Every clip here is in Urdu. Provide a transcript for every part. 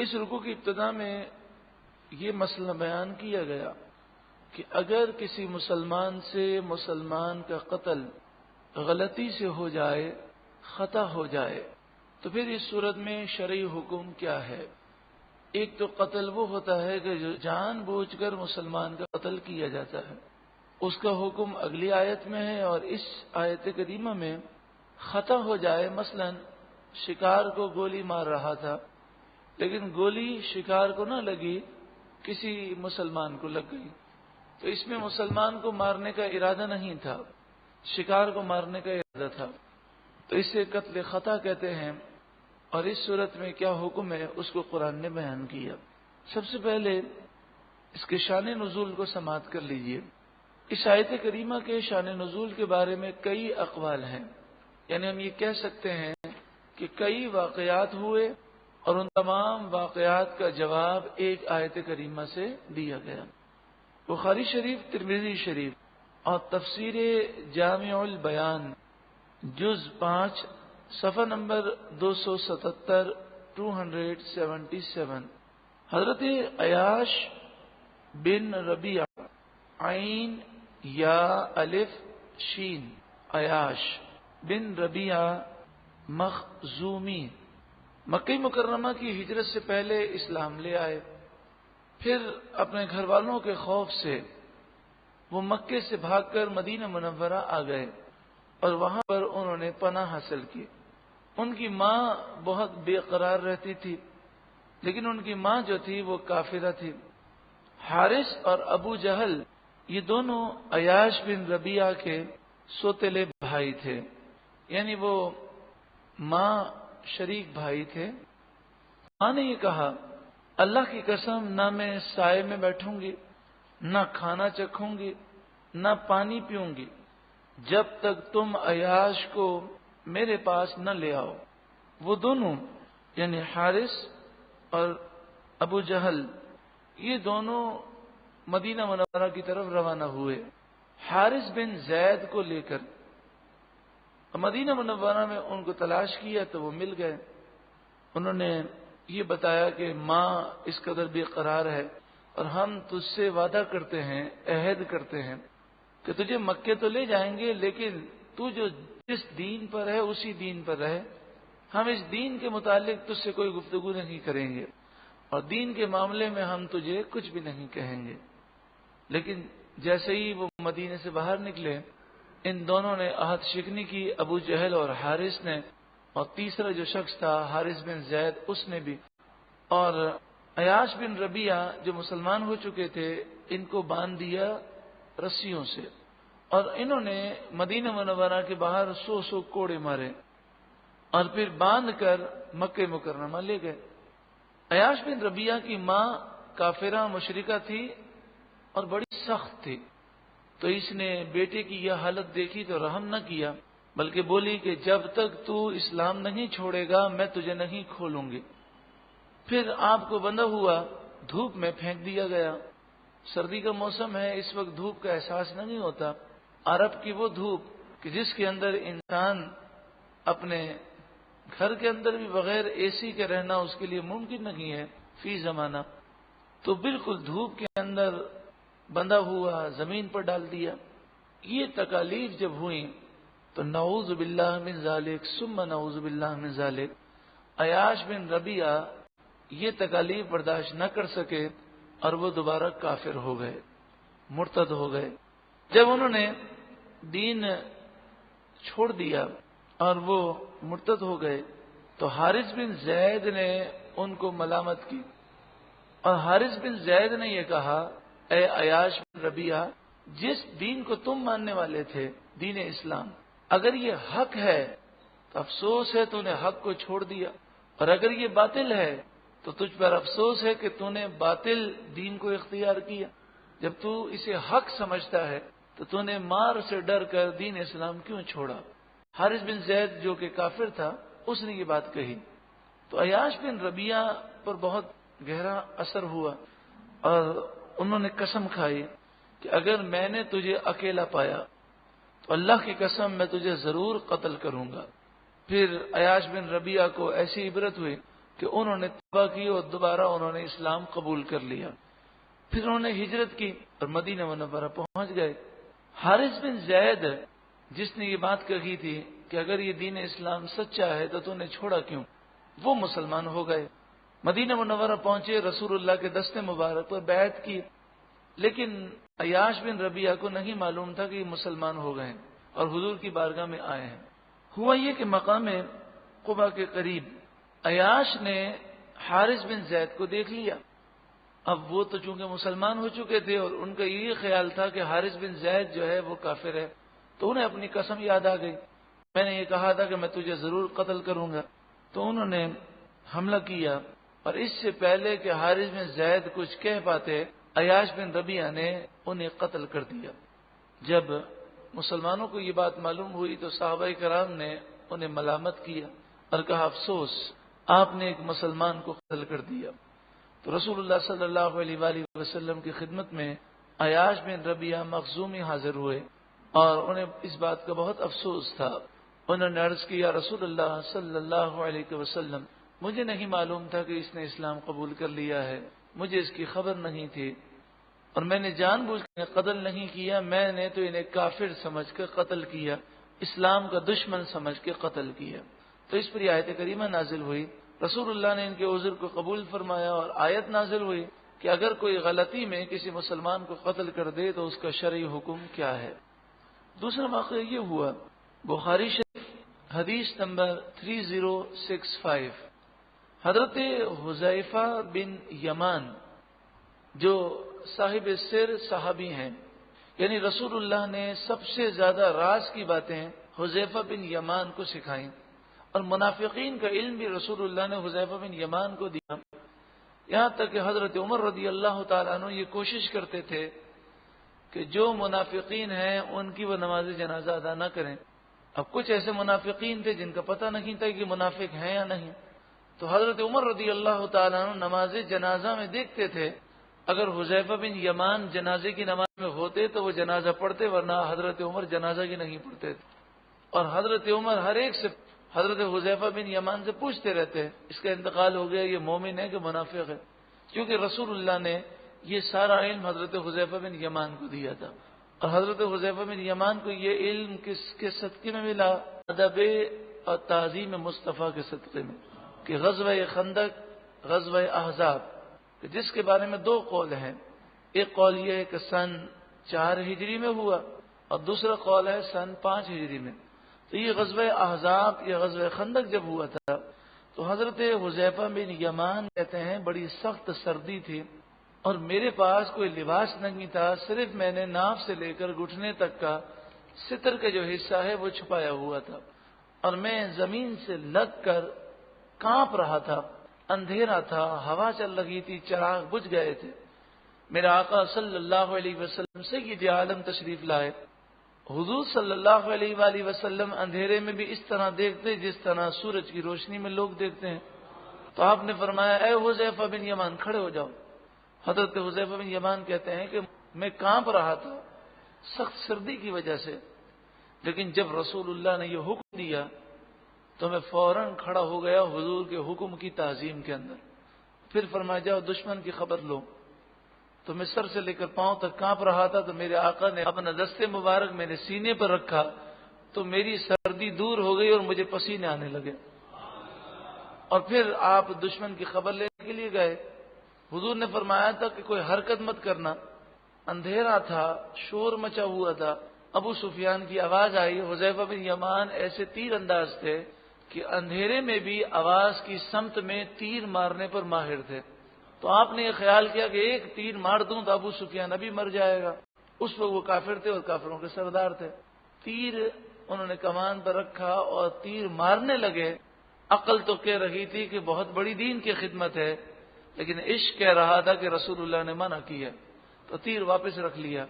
اس رکوع کی ابتدا میں یہ مسئلہ بیان کیا گیا کہ اگر کسی مسلمان سے مسلمان کا قتل غلطی سے ہو جائے، خطا ہو جائے، تو پھر اس صورت میں شرعی حکم کیا ہے۔ ایک تو قتل وہ ہوتا ہے کہ جو جان بوجھ کر مسلمان کا قتل کیا جاتا ہے، اس کا حکم اگلی آیت میں ہے، اور اس آیت کریمہ میں خطا ہو جائے، مثلا شکار کو گولی مار رہا تھا لیکن گولی شکار کو نہ لگی، کسی مسلمان کو لگ گئی، تو اس میں مسلمان کو مارنے کا ارادہ نہیں تھا، شکار کو مارنے کا ارادہ تھا، تو اسے قتل خطا کہتے ہیں۔ اور اس صورت میں کیا حکم ہے اس کو قرآن نے بیان کیا۔ سب سے پہلے اس کے شان نزول کو سماعت کر لیجئے۔ اس آیت کریمہ کے شان نزول کے بارے میں کئی اقوال ہیں، یعنی ہم یہ کہہ سکتے ہیں کہ کئی واقعات ہوئے اور ان تمام واقعات کا جواب ایک آیت کریمہ سے دیا گیا۔ بخاری شریف، ترمذی شریف اور تفسیر جامع البیان جز 5 صفحہ نمبر 277 277 حضرت عیاش بن ربیعہ، عین یا الف شین، عیاش بن ربیعہ مخزومی مکہ مکرمہ کی ہجرت سے پہلے اسلام لے آئے، پھر اپنے گھر والوں کے خوف سے وہ مکے سے بھاگ کر مدینہ منورہ آ گئے اور وہاں پر انہوں نے پناہ حاصل کی۔ ان کی ماں بہت بے قرار رہتی تھی، لیکن ان کی ماں جو تھی وہ کافرہ تھی۔ حارث اور ابو جہل یہ دونوں عیاش بن ربیعہ کے سوتیلے بھائی تھے، یعنی وہ ماں شریک بھائی تھے۔ ماں نے یہ کہا، اللہ کی قسم نہ میں سائے میں بیٹھوں گی، نہ کھانا چکھوں گی، نہ پانی پیوں گی جب تک تم عیاش کو میرے پاس نہ لے آؤ۔ وہ دونوں یعنی حارث اور ابو جہل یہ دونوں مدینہ منورہ کی طرف روانہ ہوئے، حارث بن زید کو لے کر۔ مدینہ منورہ میں ان کو تلاش کیا تو وہ مل گئے۔ انہوں نے یہ بتایا کہ ماں اس قدر بے قرار ہے اور ہم تجھ سے وعدہ کرتے ہیں، عہد کرتے ہیں کہ تجھے مکے تو لے جائیں گے، لیکن تو جو جس دین پر ہے اسی دین پر رہے، ہم اس دین کے متعلق تجھ سے کوئی گفتگو نہیں کریں گے اور دین کے معاملے میں ہم تجھے کچھ بھی نہیں کہیں گے۔ لیکن جیسے ہی وہ مدینے سے باہر نکلے، ان دونوں نے عہد شکنی کی، ابو جہل اور حارث نے، اور تیسرا جو شخص تھا حارث بن زید اس نے بھی، اور عیاش بن ربیعہ جو مسلمان ہو چکے تھے ان کو باندھ دیا رسیوں سے، اور انہوں نے مدینہ منورہ کے باہر 100 کوڑے مارے اور پھر باندھ کر مکہ مکرمہ لے گئے۔ عیاش بن ربیعہ کی ماں کافرہ مشرکہ تھی اور بڑی سخت تھی، تو اس نے بیٹے کی یہ حالت دیکھی تو رحم نہ کیا، بلکہ بولی کہ جب تک تو اسلام نہیں چھوڑے گا میں تجھے نہیں کھولوں گی۔ پھر آپ کو بندھا ہوا دھوپ میں پھینک دیا گیا۔ سردی کا موسم ہے، اس وقت دھوپ کا احساس نہیں ہوتا۔ عرب کی وہ دھوپ کہ جس کے اندر انسان اپنے گھر کے اندر بھی بغیر اے سی کے رہنا اس کے لیے ممکن نہیں ہے فی زمانہ، تو بالکل دھوپ کے اندر بندھا ہوا زمین پر ڈال دیا۔ یہ تکالیف جب ہوئیں تو نعوذ باللہ من ذالک ثم نعوذ باللہ من ذالک، عیاش بن ربیعہ یہ تکالیف برداشت نہ کر سکے اور وہ دوبارہ کافر ہو گئے، مرتد ہو گئے۔ جب انہوں نے دین چھوڑ دیا اور وہ مرتد ہو گئے تو حارث بن زید نے ان کو ملامت کی، اور حارث بن زید نے یہ کہا، اے عیاش بن ربیعہ، جس دین کو تم ماننے والے تھے، دین اسلام، اگر یہ حق ہے تو افسوس ہے تو نے حق کو چھوڑ دیا، اور اگر یہ باطل ہے تو تجھ پر افسوس ہے کہ تو نے باطل دین کو اختیار کیا۔ جب تو اسے حق سمجھتا ہے تو نے مار سے ڈر کر دین اسلام کیوں چھوڑا؟ حارث بن زید جو کہ کافر تھا اس نے یہ بات کہی، تو عیاش بن ربیعہ پر بہت گہرا اثر ہوا اور انہوں نے قسم کھائی کہ اگر میں نے تجھے اکیلا پایا تو اللہ کی قسم میں تجھے ضرور قتل کروں گا۔ پھر عیاش بن ربیعہ کو ایسی عبرت ہوئی کہ انہوں نے توبہ کی اور دوبارہ انہوں نے اسلام قبول کر لیا. پھر انہوں نے ہجرت کی اور مدینہ منورہ پہنچ گئے. حارث بن زید جس نے یہ بات کہی تھی کہ اگر یہ دین اسلام سچا ہے تو نے چھوڑا کیوں، وہ مسلمان ہو گئے. مدینہ منورہ پہنچے، رسول اللہ کے دستے مبارک پر بیعت کی. لیکن عیاش بن ربیعہ کو نہیں معلوم تھا کہ یہ مسلمان ہو گئے اور حضور کی بارگاہ میں آئے ہیں. ہوا یہ کہ مقام قبا کے قریب عیاش نے حارث بن زید کو دیکھ لیا. اب وہ تو چونکہ مسلمان ہو چکے تھے اور ان کا یہ خیال تھا کہ حارث بن زید جو ہے وہ کافر ہے، تو انہیں اپنی قسم یاد آ گئی، میں نے یہ کہا تھا کہ میں تجھے ضرور قتل کروں گا. تو انہوں نے حملہ کیا اور اس سے پہلے کہ حارث بن زید کچھ کہہ پاتے عیاش بن ربیعہ نے انہیں قتل کر دیا. جب مسلمانوں کو یہ بات معلوم ہوئی تو صحابہ کرام نے انہیں ملامت کیا اور کہا افسوس آپ نے ایک مسلمان کو قتل کر دیا. تو رسول اللہ صلی اللہ علیہ وآلہ وسلم کی خدمت میں عیاش بن ربیعہ مخزومی حاضر ہوئے اور انہیں اس بات کا بہت افسوس تھا. انہوں نے عرض کیا رسول اللہ صلی اللہ علیہ وسلم مجھے نہیں معلوم تھا کہ اس نے اسلام قبول کر لیا ہے، مجھے اس کی خبر نہیں تھی اور میں نے جان بوجھ کر قتل نہیں کیا، میں نے تو انہیں کافر سمجھ کر قتل کیا، اسلام کا دشمن سمجھ کے قتل کیا. تو اس پر آیت کریمہ نازل ہوئی، رسول اللہ نے ان کے عذر کو قبول فرمایا اور آیت نازل ہوئی کہ اگر کوئی غلطی میں کسی مسلمان کو قتل کر دے تو اس کا شرعی حکم کیا ہے. دوسرا واقعہ یہ ہوا بخاری شریف حدیث نمبر 3065، حضرت حذیفہ بن یمان جو صاحب سر صحابی ہیں، یعنی رسول اللہ نے سب سے زیادہ راز کی باتیں حذیفہ بن یمان کو سکھائیں اور منافقین کا علم بھی رسول اللہ نے حذیفہ بن یمان کو دیا. یہاں تک کہ حضرت عمر رضی اللہ تعالیٰ عنہ یہ کوشش کرتے تھے کہ جو منافقین ہیں ان کی وہ نماز جنازہ ادا نہ کریں. اب کچھ ایسے منافقین تھے جن کا پتہ نہیں تھا کہ منافق ہیں یا نہیں، تو حضرت عمر رضی اللہ تعالیٰ عنہ نماز جنازہ میں دیکھتے تھے اگر حذیفہ بن یمان جنازے کی نماز میں ہوتے تو وہ جنازہ پڑھتے، ورنہ حضرت عمر جنازہ کی نہیں پڑھتے تھے. اور حضرت عمر ہر ایک سے حضرت حذیفہ بن یمان سے پوچھتے رہتے اس کا انتقال ہو گیا، یہ مومن ہے کہ منافق ہے، کیونکہ رسول اللہ نے یہ سارا علم حضرت حذیفہ بن یمان کو دیا تھا. اور حضرت حذیفہ بن یمان کو یہ علم کس کے صدقے میں ملا؟ ادب اور تعظیم مصطفیٰ کے صدقے میں، کہ غزوہ خندق، غزوہ احزاب، جس کے بارے میں دو قول ہیں. ایک قول یہ ہے کہ سن 4 ہجری میں ہوا اور دوسرا قول ہے سن 5 ہجری میں. تو یہ غزوہ احزاب یا غزوہ خندق جب ہوا تھا تو حضرت حذیفہ بن یمان کہتے ہیں بڑی سخت سردی تھی اور میرے پاس کوئی لباس نہیں تھا، صرف میں نے ناف سے لے کر گھٹنے تک کا ستر کا جو حصہ ہے وہ چھپایا ہوا تھا اور میں زمین سے لگ کر کانپ رہا تھا. اندھیرا تھا، ہوا چل رہی تھی، چراغ بجھ گئے تھے. میرا آقا صلی اللہ علیہ وسلم سید عالم تشریف لائے. حضور صلی اللہ علیہ وآلہ وسلم اندھیرے میں بھی اس طرح دیکھتے جس طرح سورج کی روشنی میں لوگ دیکھتے ہیں. تو آپ نے فرمایا اے حذیفہ بن یمان کھڑے ہو جاؤ. حضرت حذیفہ بن یمان کہتے ہیں کہ میں کانپ رہا تھا سخت سردی کی وجہ سے، لیکن جب رسول اللہ نے یہ حکم دیا تو میں فوراً کھڑا ہو گیا حضور کے حکم کی تعظیم کے اندر. پھر فرمایا جاؤ دشمن کی خبر لو. تو میں سر سے لے کر پاؤں تک کانپ رہا تھا تو میرے آقا نے اپنا دستے مبارک میرے سینے پر رکھا تو میری سردی دور ہو گئی اور مجھے پسینے آنے لگے. اور پھر آپ دشمن کی خبر لینے کے لیے گئے. حضور نے فرمایا تھا کہ کوئی حرکت مت کرنا. اندھیرا تھا، شور مچا ہوا تھا. ابو سفیان کی آواز آئی. حذیفہ بن یمان ایسے تیر انداز تھے کہ اندھیرے میں بھی آواز کی سمت میں تیر مارنے پر ماہر تھے. تو آپ نے یہ خیال کیا کہ ایک تیر مار دوں تو ابو سفیان ابھی مر جائے گا. اس وقت وہ کافر تھے اور کافروں کے سردار تھے. تیر انہوں نے کمان پر رکھا اور تیر مارنے لگے. عقل تو کہہ رہی تھی کہ بہت بڑی دین کی خدمت ہے، لیکن عشق کہہ رہا تھا کہ رسول اللہ نے منع کیا. تو تیر واپس رکھ لیا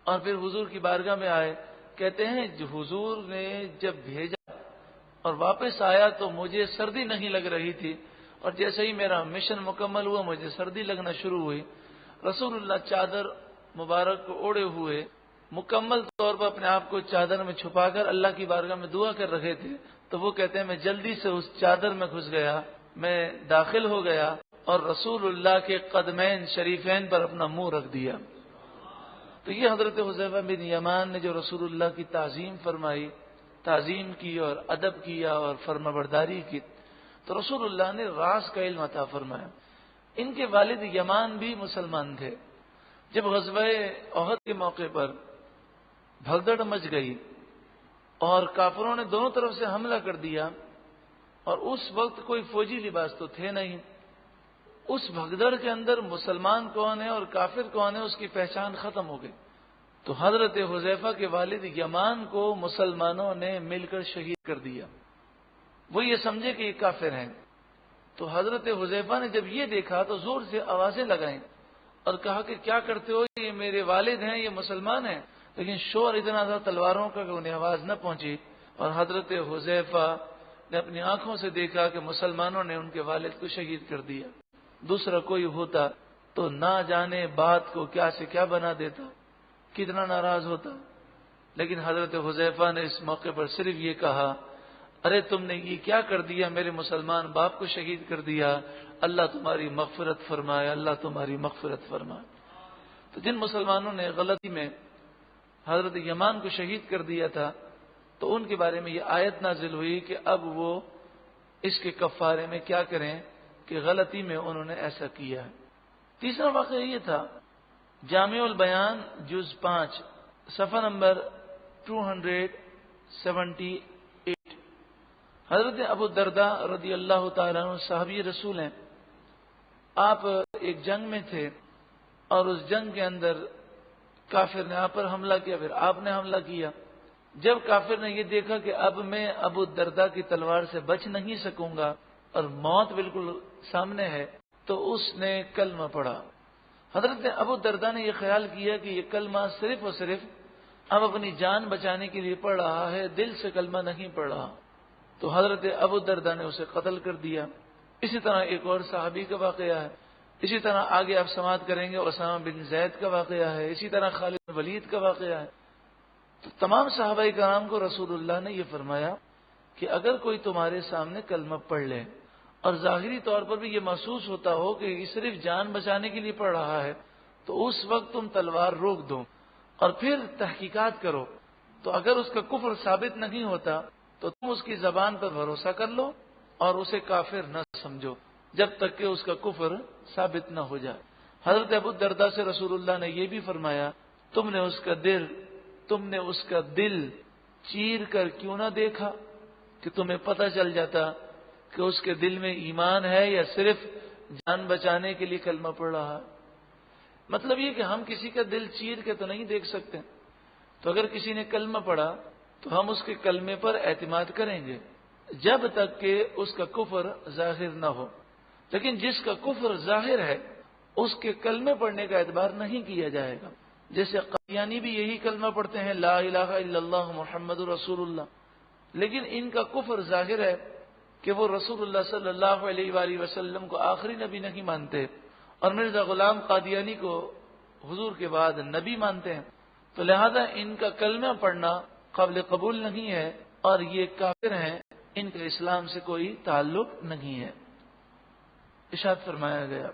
اور پھر حضور کی بارگاہ میں آئے. کہتے ہیں حضور نے جب بھیجا اور واپس آیا تو مجھے سردی نہیں لگ رہی تھی اور جیسے ہی میرا مشن مکمل ہوا مجھے سردی لگنا شروع ہوئی. رسول اللہ چادر مبارک کو اوڑے ہوئے مکمل طور پر اپنے آپ کو چادر میں چھپا کر اللہ کی بارگاہ میں دعا کر رہے تھے. تو وہ کہتے ہیں میں جلدی سے اس چادر میں گھس گیا میں داخل ہو گیا اور رسول اللہ کے قدمین شریفین پر اپنا منہ رکھ دیا۔ تو یہ حضرت حذیفہ بن یمان نے جو رسول اللہ کی تعظیم فرمائی، تعظیم کی اور ادب کیا اور فرمانبرداری کی، تو رسول اللہ نے راز کا علم عطا فرمایا۔ ان کے والد یمان بھی مسلمان تھے۔ جب غزوہ احد کے موقع پر بھگدڑ مچ گئی اور کافروں نے دونوں طرف سے حملہ کر دیا، اور اس وقت کوئی فوجی لباس تو تھے نہیں، اس بھگدڑ کے اندر مسلمان کون ہے اور کافر کون ہے اس کی پہچان ختم ہو گئی۔ تو حضرت حذیفہ کے والد یمان کو مسلمانوں نے مل کر شہید کر دیا، وہ یہ سمجھے کہ یہ کافر ہیں۔ تو حضرت حذیفہ نے جب یہ دیکھا تو زور سے آوازیں لگائیں اور کہا کہ کیا کرتے ہو، یہ میرے والد ہیں، یہ مسلمان ہیں، لیکن شور اتنا تھا تلواروں کا کہ انہیں آواز نہ پہنچی، اور حضرت حذیفہ نے اپنی آنکھوں سے دیکھا کہ مسلمانوں نے ان کے والد کو شہید کر دیا۔ دوسرا کوئی ہوتا تو نہ جانے بات کو کیا سے کیا بنا دیتا، کتنا ناراض ہوتا، لیکن حضرت حذیفہ نے اس موقع پر صرف یہ کہا، ارے تم نے یہ کیا کر دیا، میرے مسلمان باپ کو شہید کر دیا، اللہ تمہاری مغفرت فرمائے، اللہ تمہاری مغفرت فرمائے۔ تو جن مسلمانوں نے غلطی میں حضرت یمان کو شہید کر دیا تھا، تو ان کے بارے میں یہ آیت نازل ہوئی کہ اب وہ اس کے کفارے میں کیا کریں کہ غلطی میں انہوں نے ایسا کیا ہے۔ تیسرا واقعہ یہ تھا، جامع البیان جز 5 صفحہ نمبر 278۔ حضرت ابو الدرداء رضی اللہ تعالیٰ عنہ صحابی رسول ہیں، آپ ایک جنگ میں تھے اور اس جنگ کے اندر کافر نے آپ پر حملہ کیا، پھر آپ نے حملہ کیا۔ جب کافر نے یہ دیکھا کہ اب میں ابو الدرداء کی تلوار سے بچ نہیں سکوں گا اور موت بالکل سامنے ہے، تو اس نے کلمہ پڑھا۔ حضرت ابو الدرداء نے یہ خیال کیا کہ یہ کلمہ صرف اور صرف اب اپنی جان بچانے کے لیے پڑھ رہا ہے، دل سے کلمہ نہیں پڑھ رہا، تو حضرت ابو الدرداء نے اسے قتل کر دیا۔ اسی طرح ایک اور صحابی کا واقعہ ہے، اسی طرح آگے آپ سماعت کریں گے اسامہ بن زید کا واقعہ ہے، اسی طرح خالد بن ولید کا واقعہ ہے۔ تو تمام صحابہ کرام کو رسول اللہ نے یہ فرمایا کہ اگر کوئی تمہارے سامنے کلمہ پڑھ لے اور ظاہری طور پر بھی یہ محسوس ہوتا ہو کہ یہ صرف جان بچانے کے لیے پڑھ رہا ہے، تو اس وقت تم تلوار روک دو اور پھر تحقیقات کرو، تو اگر اس کا کفر ثابت نہیں ہوتا تو تم اس کی زبان پر بھروسہ کر لو اور اسے کافر نہ سمجھو جب تک کہ اس کا کفر ثابت نہ ہو جائے۔ حضرت ابو الدرداء سے رسول اللہ نے یہ بھی فرمایا، تم نے اس کا دل چیر کر کیوں نہ دیکھا کہ تمہیں پتہ چل جاتا کہ اس کے دل میں ایمان ہے یا صرف جان بچانے کے لیے کلمہ پڑھ رہا ہے۔ مطلب یہ کہ ہم کسی کا دل چیر کے تو نہیں دیکھ سکتے، تو اگر کسی نے کلمہ پڑھا تو ہم اس کے کلمے پر اعتماد کریں گے جب تک کہ اس کا کفر ظاہر نہ ہو، لیکن جس کا کفر ظاہر ہے اس کے کلمے پڑھنے کا اعتبار نہیں کیا جائے گا۔ جیسے قادیانی بھی یہی کلمہ پڑھتے ہیں، لا الہ الا اللہ محمد رسول اللہ، لیکن ان کا کفر ظاہر ہے کہ وہ رسول اللہ صلی اللہ علیہ وآلہ وسلم کو آخری نبی نہیں مانتے، اور مرزا غلام قادیانی کو حضور کے بعد نبی مانتے ہیں، تو لہذا ان کا کلمہ پڑھنا قابل قبول نہیں ہے اور یہ کافر ہیں، ان کا اسلام سے کوئی تعلق نہیں ہے۔ ارشاد فرمایا گیا،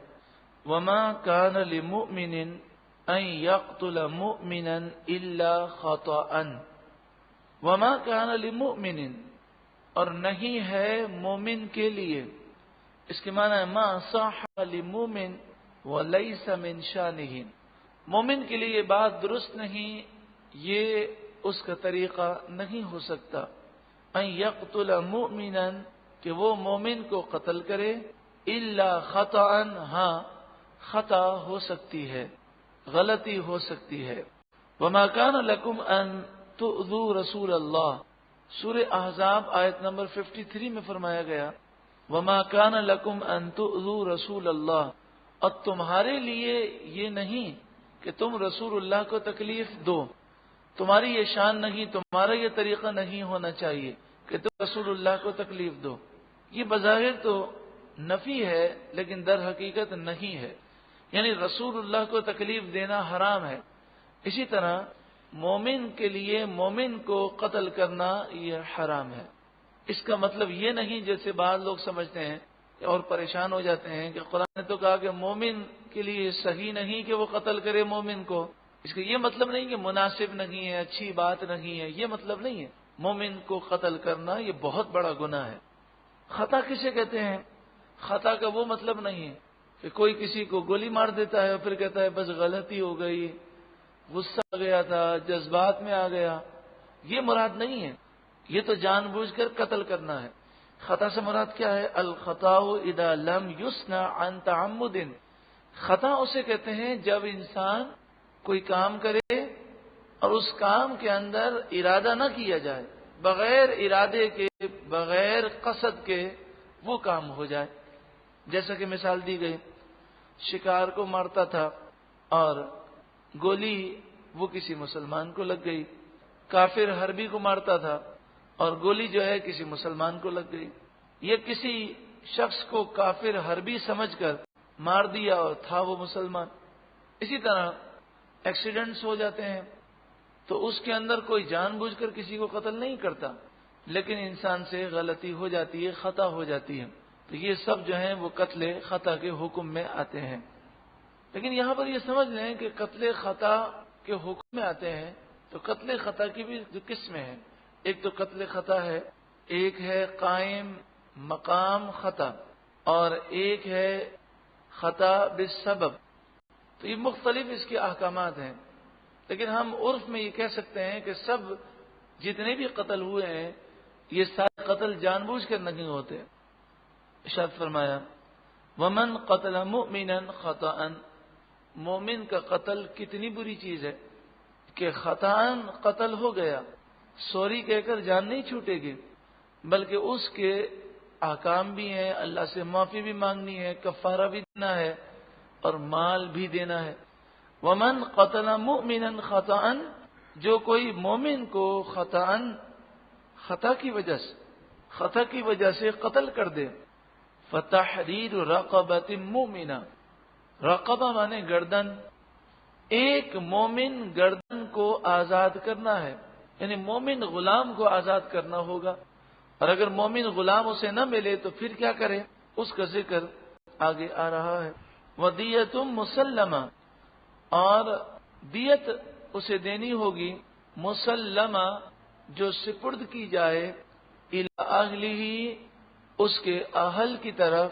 وما كان لمؤمن ان يقتل مؤمنا الا خطأ، وما كان لمؤمن، اور نہیں ہے مومن کے لیے، اس کے معنی ہے ما صح لمؤمن وليس من شانه، مومن کے لیے یہ بات درست نہیں، یہ اس کا طریقہ نہیں ہو سکتا، ان يقتل مؤمنا، کہ وہ مومن کو قتل کرے، الا خطأ، ہاں خطا ہو سکتی ہے، غلطی ہو سکتی ہے۔ وما كان لكم ان تؤذوا رسول اللہ، سورہ احزاب آیت نمبر 53 میں فرمایا گیا، وما كان لكم ان تؤذوا رسول اللہ، اور تمہارے لیے یہ نہیں کہ تم رسول اللہ کو تکلیف دو، تمہاری یہ شان نہیں، تمہارا یہ طریقہ نہیں ہونا چاہیے کہ تم رسول اللہ کو تکلیف دو۔ یہ بظاہر تو نفی ہے لیکن در حقیقت نہیں ہے، یعنی رسول اللہ کو تکلیف دینا حرام ہے۔ اسی طرح مومن کے لیے مومن کو قتل کرنا یہ حرام ہے۔ اس کا مطلب یہ نہیں جیسے بعض لوگ سمجھتے ہیں اور پریشان ہو جاتے ہیں کہ قرآن نے تو کہا کہ مومن کے لیے صحیح نہیں کہ وہ قتل کرے مومن کو. اس کا یہ مطلب نہیں کہ مناسب نہیں ہے، اچھی بات نہیں ہے، یہ مطلب نہیں ہے. مومن کو قتل کرنا یہ بہت بڑا گناہ ہے. خطا کسے کہتے ہیں؟ خطا کا وہ مطلب نہیں ہے کہ کوئی کسی کو گولی مار دیتا ہے اور پھر کہتا ہے بس غلطی ہو گئی، غصہ آ گیا تھا، جذبات میں آ گیا. یہ مراد نہیں ہے. یہ تو جان بوجھ کر قتل کرنا ہے. خطا سے مراد کیا ہے؟ الخطا اذا لم یصنع عن تعمد. خطا اسے کہتے ہیں جب انسان کوئی کام کرے اور اس کام کے اندر ارادہ نہ کیا جائے، بغیر ارادے کے، بغیر قصد کے وہ کام ہو جائے. جیسا کہ مثال دی گئی، شکار کو مارتا تھا اور گولی وہ کسی مسلمان کو لگ گئی. کافر حربی کو مارتا تھا اور گولی جو ہے کسی مسلمان کو لگ گئی. یہ کسی شخص کو کافر حربی سمجھ کر مار دیا اور تھا وہ مسلمان. اسی طرح ایکسیڈنٹس ہو جاتے ہیں تو اس کے اندر کوئی جان بوجھ کر کسی کو قتل نہیں کرتا، لیکن انسان سے غلطی ہو جاتی ہے، خطا ہو جاتی ہے. تو یہ سب جو ہیں وہ قتل خطا کے حکم میں آتے ہیں. لیکن یہاں پر یہ سمجھ لیں کہ قتل خطا کے حکم میں آتے ہیں تو قتل خطا کی بھی جو قسمیں ہیں، ایک تو قتل خطا ہے، ایک ہے قائم مقام خطا، اور ایک ہے خطا بالسبب. تو یہ مختلف اس کے احکامات ہیں. لیکن ہم عرف میں یہ کہہ سکتے ہیں کہ سب جتنے بھی قتل ہوئے ہیں یہ سارے قتل جان بوجھ کر نہیں ہوتے. ارشاد فرمایا ومن قتل مؤمنا خطأ. مومن کا قتل کتنی بری چیز ہے کہ خطأ قتل ہو گیا، سوری کہہ کر جان نہیں چھوٹے گی، بلکہ اس کے احکام بھی ہیں، اللہ سے معافی بھی مانگنی ہے، کفارہ بھی دینا ہے اور مال بھی دینا ہے. ومن قتل مؤمنا خطأ. جو کوئی مومن کو خطا کی وجہ سے قتل کر دے، فتحریر رقبۃ مؤمنہ. رقبہ مانے گردن. ایک مومن گردن کو آزاد کرنا ہے، یعنی مومن غلام کو آزاد کرنا ہوگا. اور اگر مومن غلام اسے نہ ملے تو پھر کیا کرے، اس کا ذکر آگے آ رہا ہے. ودیۃ مسلمہ. اور دیت اسے دینی ہوگی مسلمہ، جو سپرد کی جائے الی اہلہ، اس کے اہل کی طرف.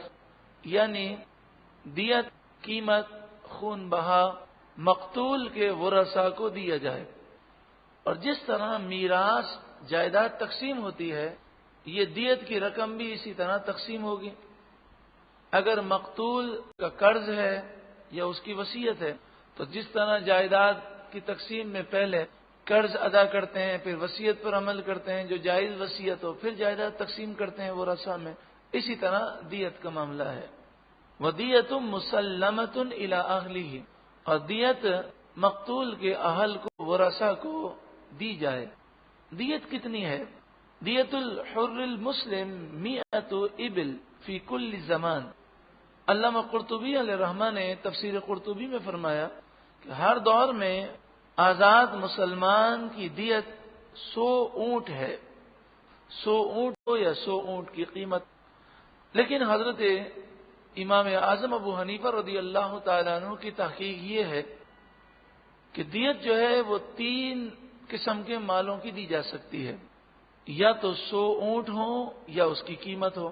یعنی دیت قیمت خون بہا مقتول کے ورثاء کو دیا جائے. اور جس طرح میراث جائیداد تقسیم ہوتی ہے، یہ دیت کی رقم بھی اسی طرح تقسیم ہوگی. اگر مقتول کا قرض ہے یا اس کی وصیت ہے تو جس طرح جائیداد کی تقسیم میں پہلے قرض ادا کرتے ہیں، پھر وصیت پر عمل کرتے ہیں، جو جائز وصیت ہو پھر جائیداد تقسیم کرتے ہیں ورثاء میں، اسی طرح دیت کا معاملہ ہے. ودیۃ مسلمۃ الی اہلہ. اور دیت مقتول کے اہل کو، ورثاء کو دی جائے. دیت کتنی ہے؟ دیت الحر المسلم 100 ابل فی کل زمان. علامہ قرطبی علیہ رحمہ نے تفسیر قرطبی میں فرمایا کہ ہر دور میں آزاد مسلمان کی دیت 100 اونٹ ہے. 100 اونٹ ہو یا 100 اونٹ کی قیمت. لیکن حضرت امام اعظم ابو حنیفہ رضی اللہ تعالیٰ عنہ کی تحقیق یہ ہے کہ دیت جو ہے وہ 3 قسم کے مالوں کی دی جا سکتی ہے. یا تو 100 اونٹ ہوں یا اس کی قیمت ہو،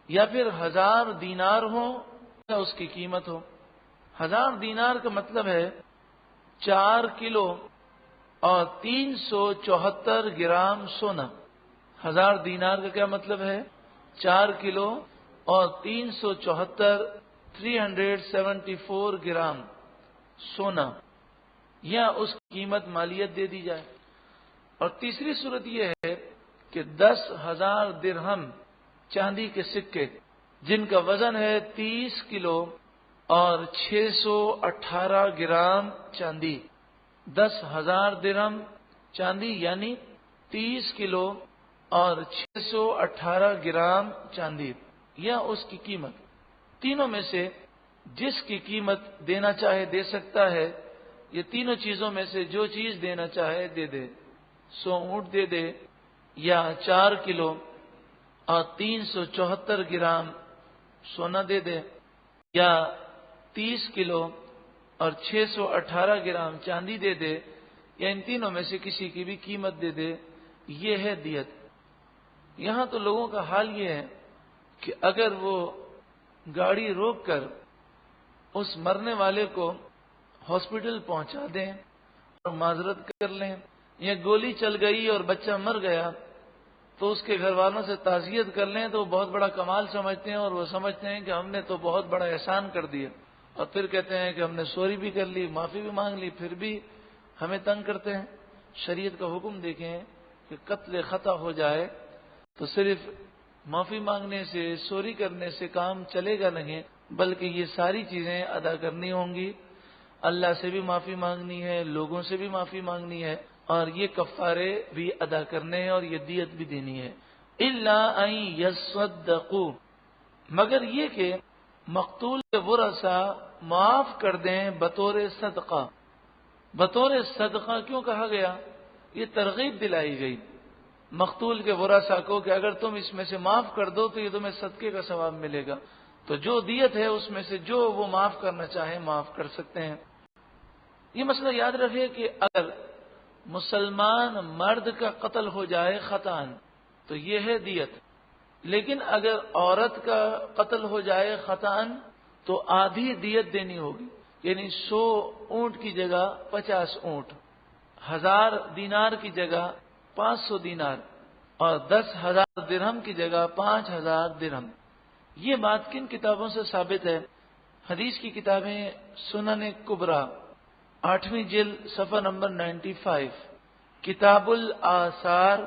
یا پھر 1000 دینار ہو یا اس کی قیمت ہو. 1000 دینار کا مطلب ہے 4 کلو اور 374 گرام سونا. 1000 دینار کا کیا مطلب ہے؟ 4 کلو اور 374 گرام سونا، یا اس کی قیمت مالیت دے دی جائے. اور تیسری صورت یہ ہے کہ 10,000 درہم چاندی کے سکے، جن کا وزن ہے 30 کلو اور 618 گرام چاندی. 10,000 درہم چاندی یعنی 30 کلو اور 618 گرام چاندی، یا اس کی قیمت. تینوں میں سے جس کی قیمت دینا چاہے دے سکتا ہے. یہ تینوں چیزوں میں سے جو چیز دینا چاہے دے دے. 100 اونٹ دے دے، یا 4 کلو اور 374 گرام سونا دے دے یا 30 کلو اور 618 گرام چاندی دے دے یا ان تینوں میں سے کسی کی بھی قیمت دے دے، یہ ہے دیت۔ یہاں تو لوگوں کا حال یہ ہے کہ اگر وہ گاڑی روک کر اس مرنے والے کو ہاسپٹل پہنچا دیں اور معذرت کر لیں، یا گولی چل گئی اور بچہ مر گیا تو اس کے گھر والوں سے تعزیت کر لیں، تو وہ بہت بڑا کمال سمجھتے ہیں اور وہ سمجھتے ہیں کہ ہم نے تو بہت بڑا احسان کر دیا، اور پھر کہتے ہیں کہ ہم نے سوری بھی کر لی، معافی بھی مانگ لی، پھر بھی ہمیں تنگ کرتے ہیں۔ شریعت کا حکم دیکھیں کہ قتل خطا ہو جائے تو صرف معافی مانگنے سے، سوری کرنے سے کام چلے گا نہیں، بلکہ یہ ساری چیزیں ادا کرنی ہوں گی۔ اللہ سے بھی معافی مانگنی ہے، لوگوں سے بھی معافی مانگنی ہے، اور یہ کفارے بھی ادا کرنے ہیں اور یہ دیت بھی دینی ہے۔ الا ان یصدقوا، مگر یہ کہ مقتول کے ورثاء معاف کر دیں بطور صدقہ۔ بطور صدقہ کیوں کہا گیا؟ یہ ترغیب دلائی گئی مقتول کے ورثاء کو کہ اگر تم اس میں سے معاف کر دو تو یہ تمہیں صدقے کا ثواب ملے گا، تو جو دیت ہے اس میں سے جو وہ معاف کرنا چاہیں معاف کر سکتے ہیں۔ یہ مسئلہ یاد رکھے کہ اگر مسلمان مرد کا قتل ہو جائے خطأً تو یہ ہے دیت، لیکن اگر عورت کا قتل ہو جائے خطأً تو آدھی دیت دینی ہوگی، یعنی 100 اونٹ کی جگہ 50 اونٹ، 1000 دینار کی جگہ 500 دینار، اور 10,000 درہم کی جگہ 5,000 درہم۔ یہ بات کن کتابوں سے ثابت ہے؟ حدیث کی کتابیں سنن کبریٰ 8ویں جلد صفحہ نمبر 95، کتاب الآثار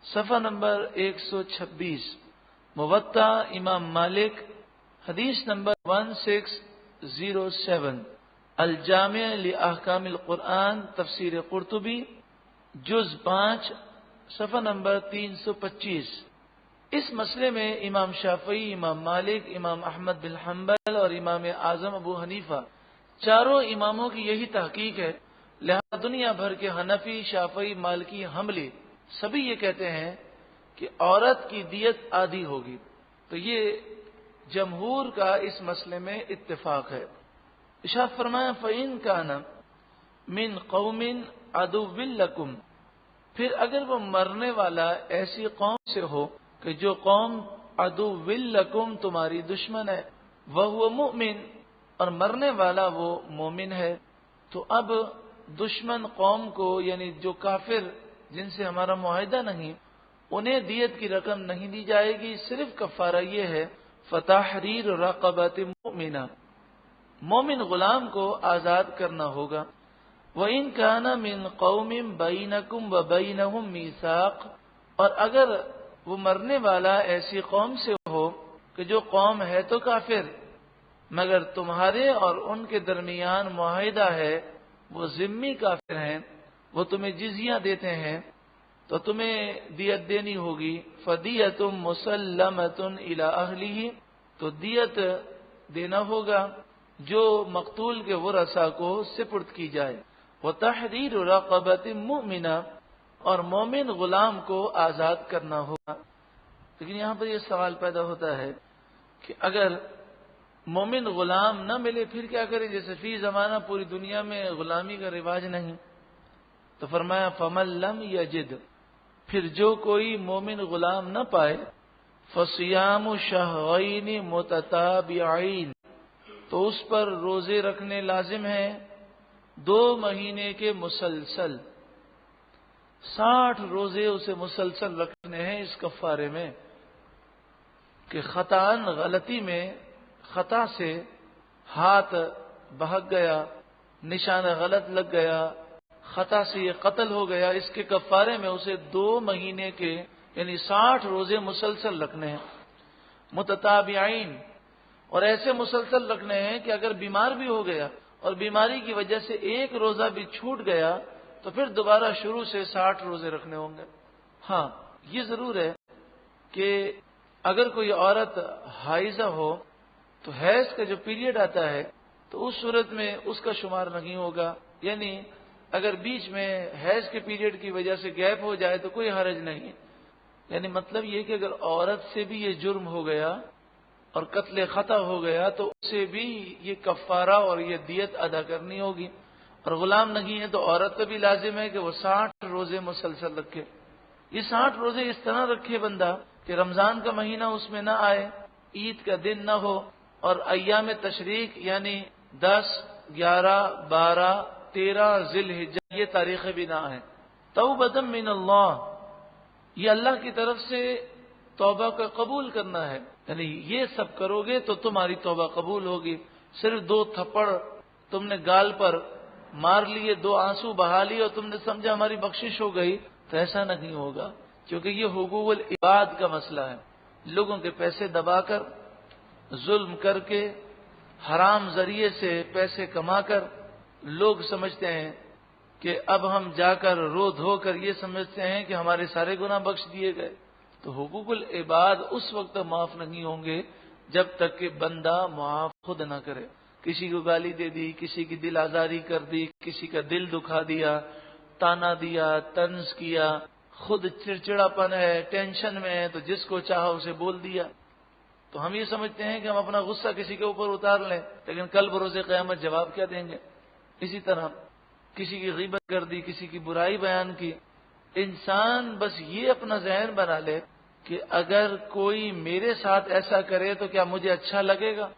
صفحہ نمبر 126، موطا امام مالک حدیث نمبر 1607، الجامع لأحکام القرآن تفسیر قرطبی جز 5 صفحہ نمبر 325۔ اس مسئلے میں امام شافعی، امام مالک، امام احمد بن حنبل اور امام اعظم ابو حنیفہ چاروں اماموں کی یہی تحقیق ہے، لہذا دنیا بھر کے حنفی، شافعی، مالکی، حنبلی سبھی یہ کہتے ہیں کہ عورت کی دیت آدھی ہوگی، تو یہ جمہور کا اس مسئلے میں اتفاق ہے۔ ارشاد فرمایا فَإِن كَانَ مِن قَوْمٍ عَدُوٍّ لَكُمْ، پھر اگر وہ مرنے والا ایسی قوم سے ہو کہ جو قوم عَدُوٍّ لَكُمْ تمہاری دشمن ہے، وَهُوَ مُؤْمِنٌ، اور مرنے والا وہ مومن ہے، تو اب دشمن قوم کو، یعنی جو کافر جن سے ہمارا معاہدہ نہیں، انہیں دیت کی رقم نہیں دی جائے گی، صرف کفارہ یہ ہے فَتَحْرِيرُ رَقَبَةٍ مُؤْمِنَةٍ، مومن غلام کو آزاد کرنا ہوگا۔ وَإِن كَانَ مِن قَوْمٍ بَيْنَكُمْ وَبَيْنَهُم مِيثَاقٌ، اور اگر وہ مرنے والا ایسی قوم سے ہو کہ جو قوم ہے تو کافر، مگر تمہارے اور ان کے درمیان معاہدہ ہے، وہ ذمی کافر ہیں، وہ تمہیں جزیہ دیتے ہیں، تو تمہیں دیت دینی ہوگی۔ فَدِيَةٌ مُسَلَّمَةٌ إِلَىٰ أَهْلِهِ، تو دیت دینا ہوگا جو مقتول کے ورثاء کو سپرد کی جائے۔ وَتَحْرِيرُ رَقَبَةٍ مُؤْمِنَةٍ، اور مومن غلام کو آزاد کرنا ہوگا۔ لیکن یہاں پر یہ سوال پیدا ہوتا ہے کہ اگر مومن غلام نہ ملے پھر کیا کریں؟ جیسے فی زمانہ پوری دنیا میں غلامی کا رواج نہیں، تو فرمایا فَمَن لَّمْ يَجِدْ، پھر جو کوئی مومن غلام نہ پائے، فَصِيَامُ شَهْرَيْنِ مُتَتَابِعَيْنِ، تو اس پر روزے رکھنے لازم ہیں 2 مہینے کے مسلسل، 60 روزے اسے مسلسل رکھنے ہیں اس کفارے میں، کہ خطاً غلطی میں، خطا سے ہاتھ بہک گیا، نشانہ غلط لگ گیا، خطا سے یہ قتل ہو گیا، اس کے کفارے میں اسے 2 مہینے کے یعنی 60 روزے مسلسل رکھنے ہیں، متتابعین، اور ایسے مسلسل رکھنے ہیں کہ اگر بیمار بھی ہو گیا اور بیماری کی وجہ سے ایک روزہ بھی چھوٹ گیا تو پھر دوبارہ شروع سے 60 روزے رکھنے ہوں گے۔ ہاں یہ ضرور ہے کہ اگر کوئی عورت حائضہ ہو تو حیض کا جو پیریڈ آتا ہے تو اس صورت میں اس کا شمار نہیں ہوگا، یعنی اگر بیچ میں حیض کے پیریڈ کی وجہ سے گیپ ہو جائے تو کوئی حرج نہیں، یعنی مطلب یہ کہ اگر عورت سے بھی یہ جرم ہو گیا اور قتل خطا ہو گیا تو اسے بھی یہ کفارہ اور یہ دیت ادا کرنی ہوگی. اور غلام نہیں ہے تو عورت پہ بھی لازم ہے کہ وہ 60 روزے مسلسل رکھے. یہ 60 روزے اس طرح رکھے بندہ کہ رمضان کا مہینہ اس میں نہ آئے، عید کا دن نہ ہو، اور ایام تشریق یعنی 10، 11، 12، 13 ذی الحجہ یہ تاریخیں بھی نہ آئیں. توبۃ من اللہ، یہ اللہ کی طرف سے توبہ کا قبول کرنا ہے. یعنی یہ سب کرو گے تو تمہاری توبہ قبول ہوگی. صرف 2 تھپڑ تم نے گال پر مار لیے، 2 آنسو بہا لیے اور تم نے سمجھا ہماری بخشش ہو گئی، تو ایسا نہیں ہوگا. کیونکہ یہ حقوق العباد کا مسئلہ ہے. لوگوں کے پیسے دبا کر، ظلم کر کے، حرام ذریعے سے پیسے کما کر لوگ سمجھتے ہیں کہ اب ہم جا کر رو دھو کر یہ سمجھتے ہیں کہ ہمارے سارے گناہ بخش دیے گئے. تو حقوق العباد اس وقت معاف نہیں ہوں گے جب تک کہ بندہ معاف خود نہ کرے. کسی کو گالی دے دی، کسی کی دل آزاری کر دی، کسی کا دل دکھا دیا، تانا دیا، طنز کیا، خود چڑچڑاپن ہے، ٹینشن میں ہے تو جس کو چاہا اسے بول دیا. تو ہم یہ سمجھتے ہیں کہ ہم اپنا غصہ کسی کے اوپر اتار لیں، لیکن کل بروز قیامت جواب کیا دیں گے؟ اسی طرح کسی کی غیبت کر دی، کسی کی برائی بیان کی. انسان بس یہ اپنا ذہن بنا لے کہ اگر کوئی میرے ساتھ ایسا کرے تو کیا مجھے اچھا لگے گا؟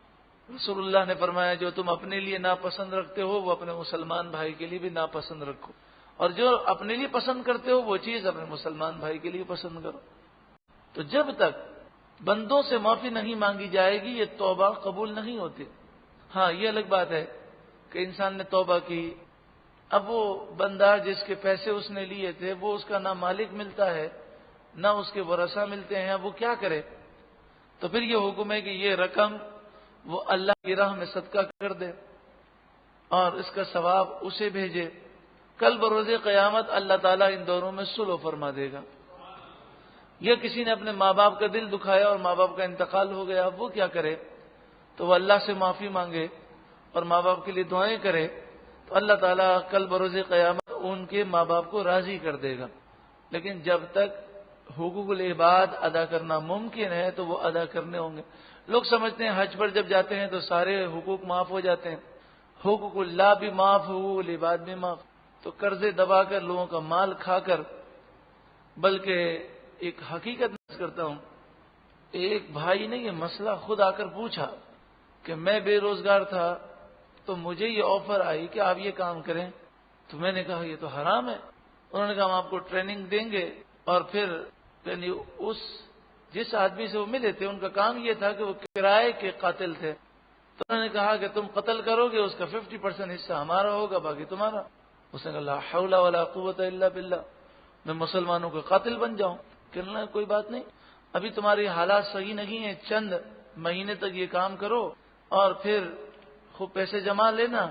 رسول اللہ نے فرمایا جو تم اپنے لیے ناپسند رکھتے ہو وہ اپنے مسلمان بھائی کے لیے بھی ناپسند رکھو، اور جو اپنے لیے پسند کرتے ہو وہ چیز اپنے مسلمان بھائی کے لیے پسند کرو. تو جب تک بندوں سے معافی نہیں مانگی جائے گی یہ توبہ قبول نہیں ہوتی. ہاں یہ الگ بات ہے کہ انسان نے توبہ کی، اب وہ بندہ جس کے پیسے اس نے لیے تھے وہ اس کا نہ مالک ملتا ہے نہ اس کے ورثہ ملتے ہیں، اب وہ کیا کرے؟ تو پھر یہ حکم ہے کہ یہ رقم وہ اللہ کی راہ میں صدقہ کر دے اور اس کا ثواب اسے بھیجے. کل بروز قیامت اللہ تعالیٰ ان دونوں میں صلح فرما دے گا. یا کسی نے اپنے ماں باپ کا دل دکھایا اور ماں باپ کا انتقال ہو گیا، اب وہ کیا کرے؟ تو وہ اللہ سے معافی مانگے اور ماں باپ کے لیے دعائیں کرے تو اللہ تعالیٰ کل بروز قیامت ان کے ماں باپ کو راضی کر دے گا. لیکن جب تک حقوق العباد ادا کرنا ممکن ہے تو وہ ادا کرنے ہوں گے. لوگ سمجھتے ہیں حج پر جب جاتے ہیں تو سارے حقوق معاف ہو جاتے ہیں، حقوق اللہ بھی معاف، حقوق العباد بھی معاف. تو قرضے دبا کر لوگوں کا مال کھا کر، بلکہ ایک حقیقت میں کرتا ہوں، ایک بھائی نے یہ مسئلہ خود آ کر پوچھا کہ میں بے روزگار تھا تو مجھے یہ آفر آئی کہ آپ یہ کام کریں، تو میں نے کہا یہ تو حرام ہے. انہوں نے کہا ہم آپ کو ٹریننگ دیں گے، اور پھر یعنی جس آدمی سے وہ ملے تھے ان کا کام یہ تھا کہ وہ کرائے کے قاتل تھے، تو انہوں نے کہا کہ تم قتل کرو گے اس کا 50% حصہ ہمارا ہوگا باقی تمہارا. اس نے کہا لا حول ولا قوت الا باللہ، میں مسلمانوں کا قاتل بن جاؤں؟ کہنا کوئی بات نہیں، ابھی تمہاری حالات صحیح نہیں ہیں، چند مہینے تک یہ کام کرو اور پھر خوب پیسے جما لینا،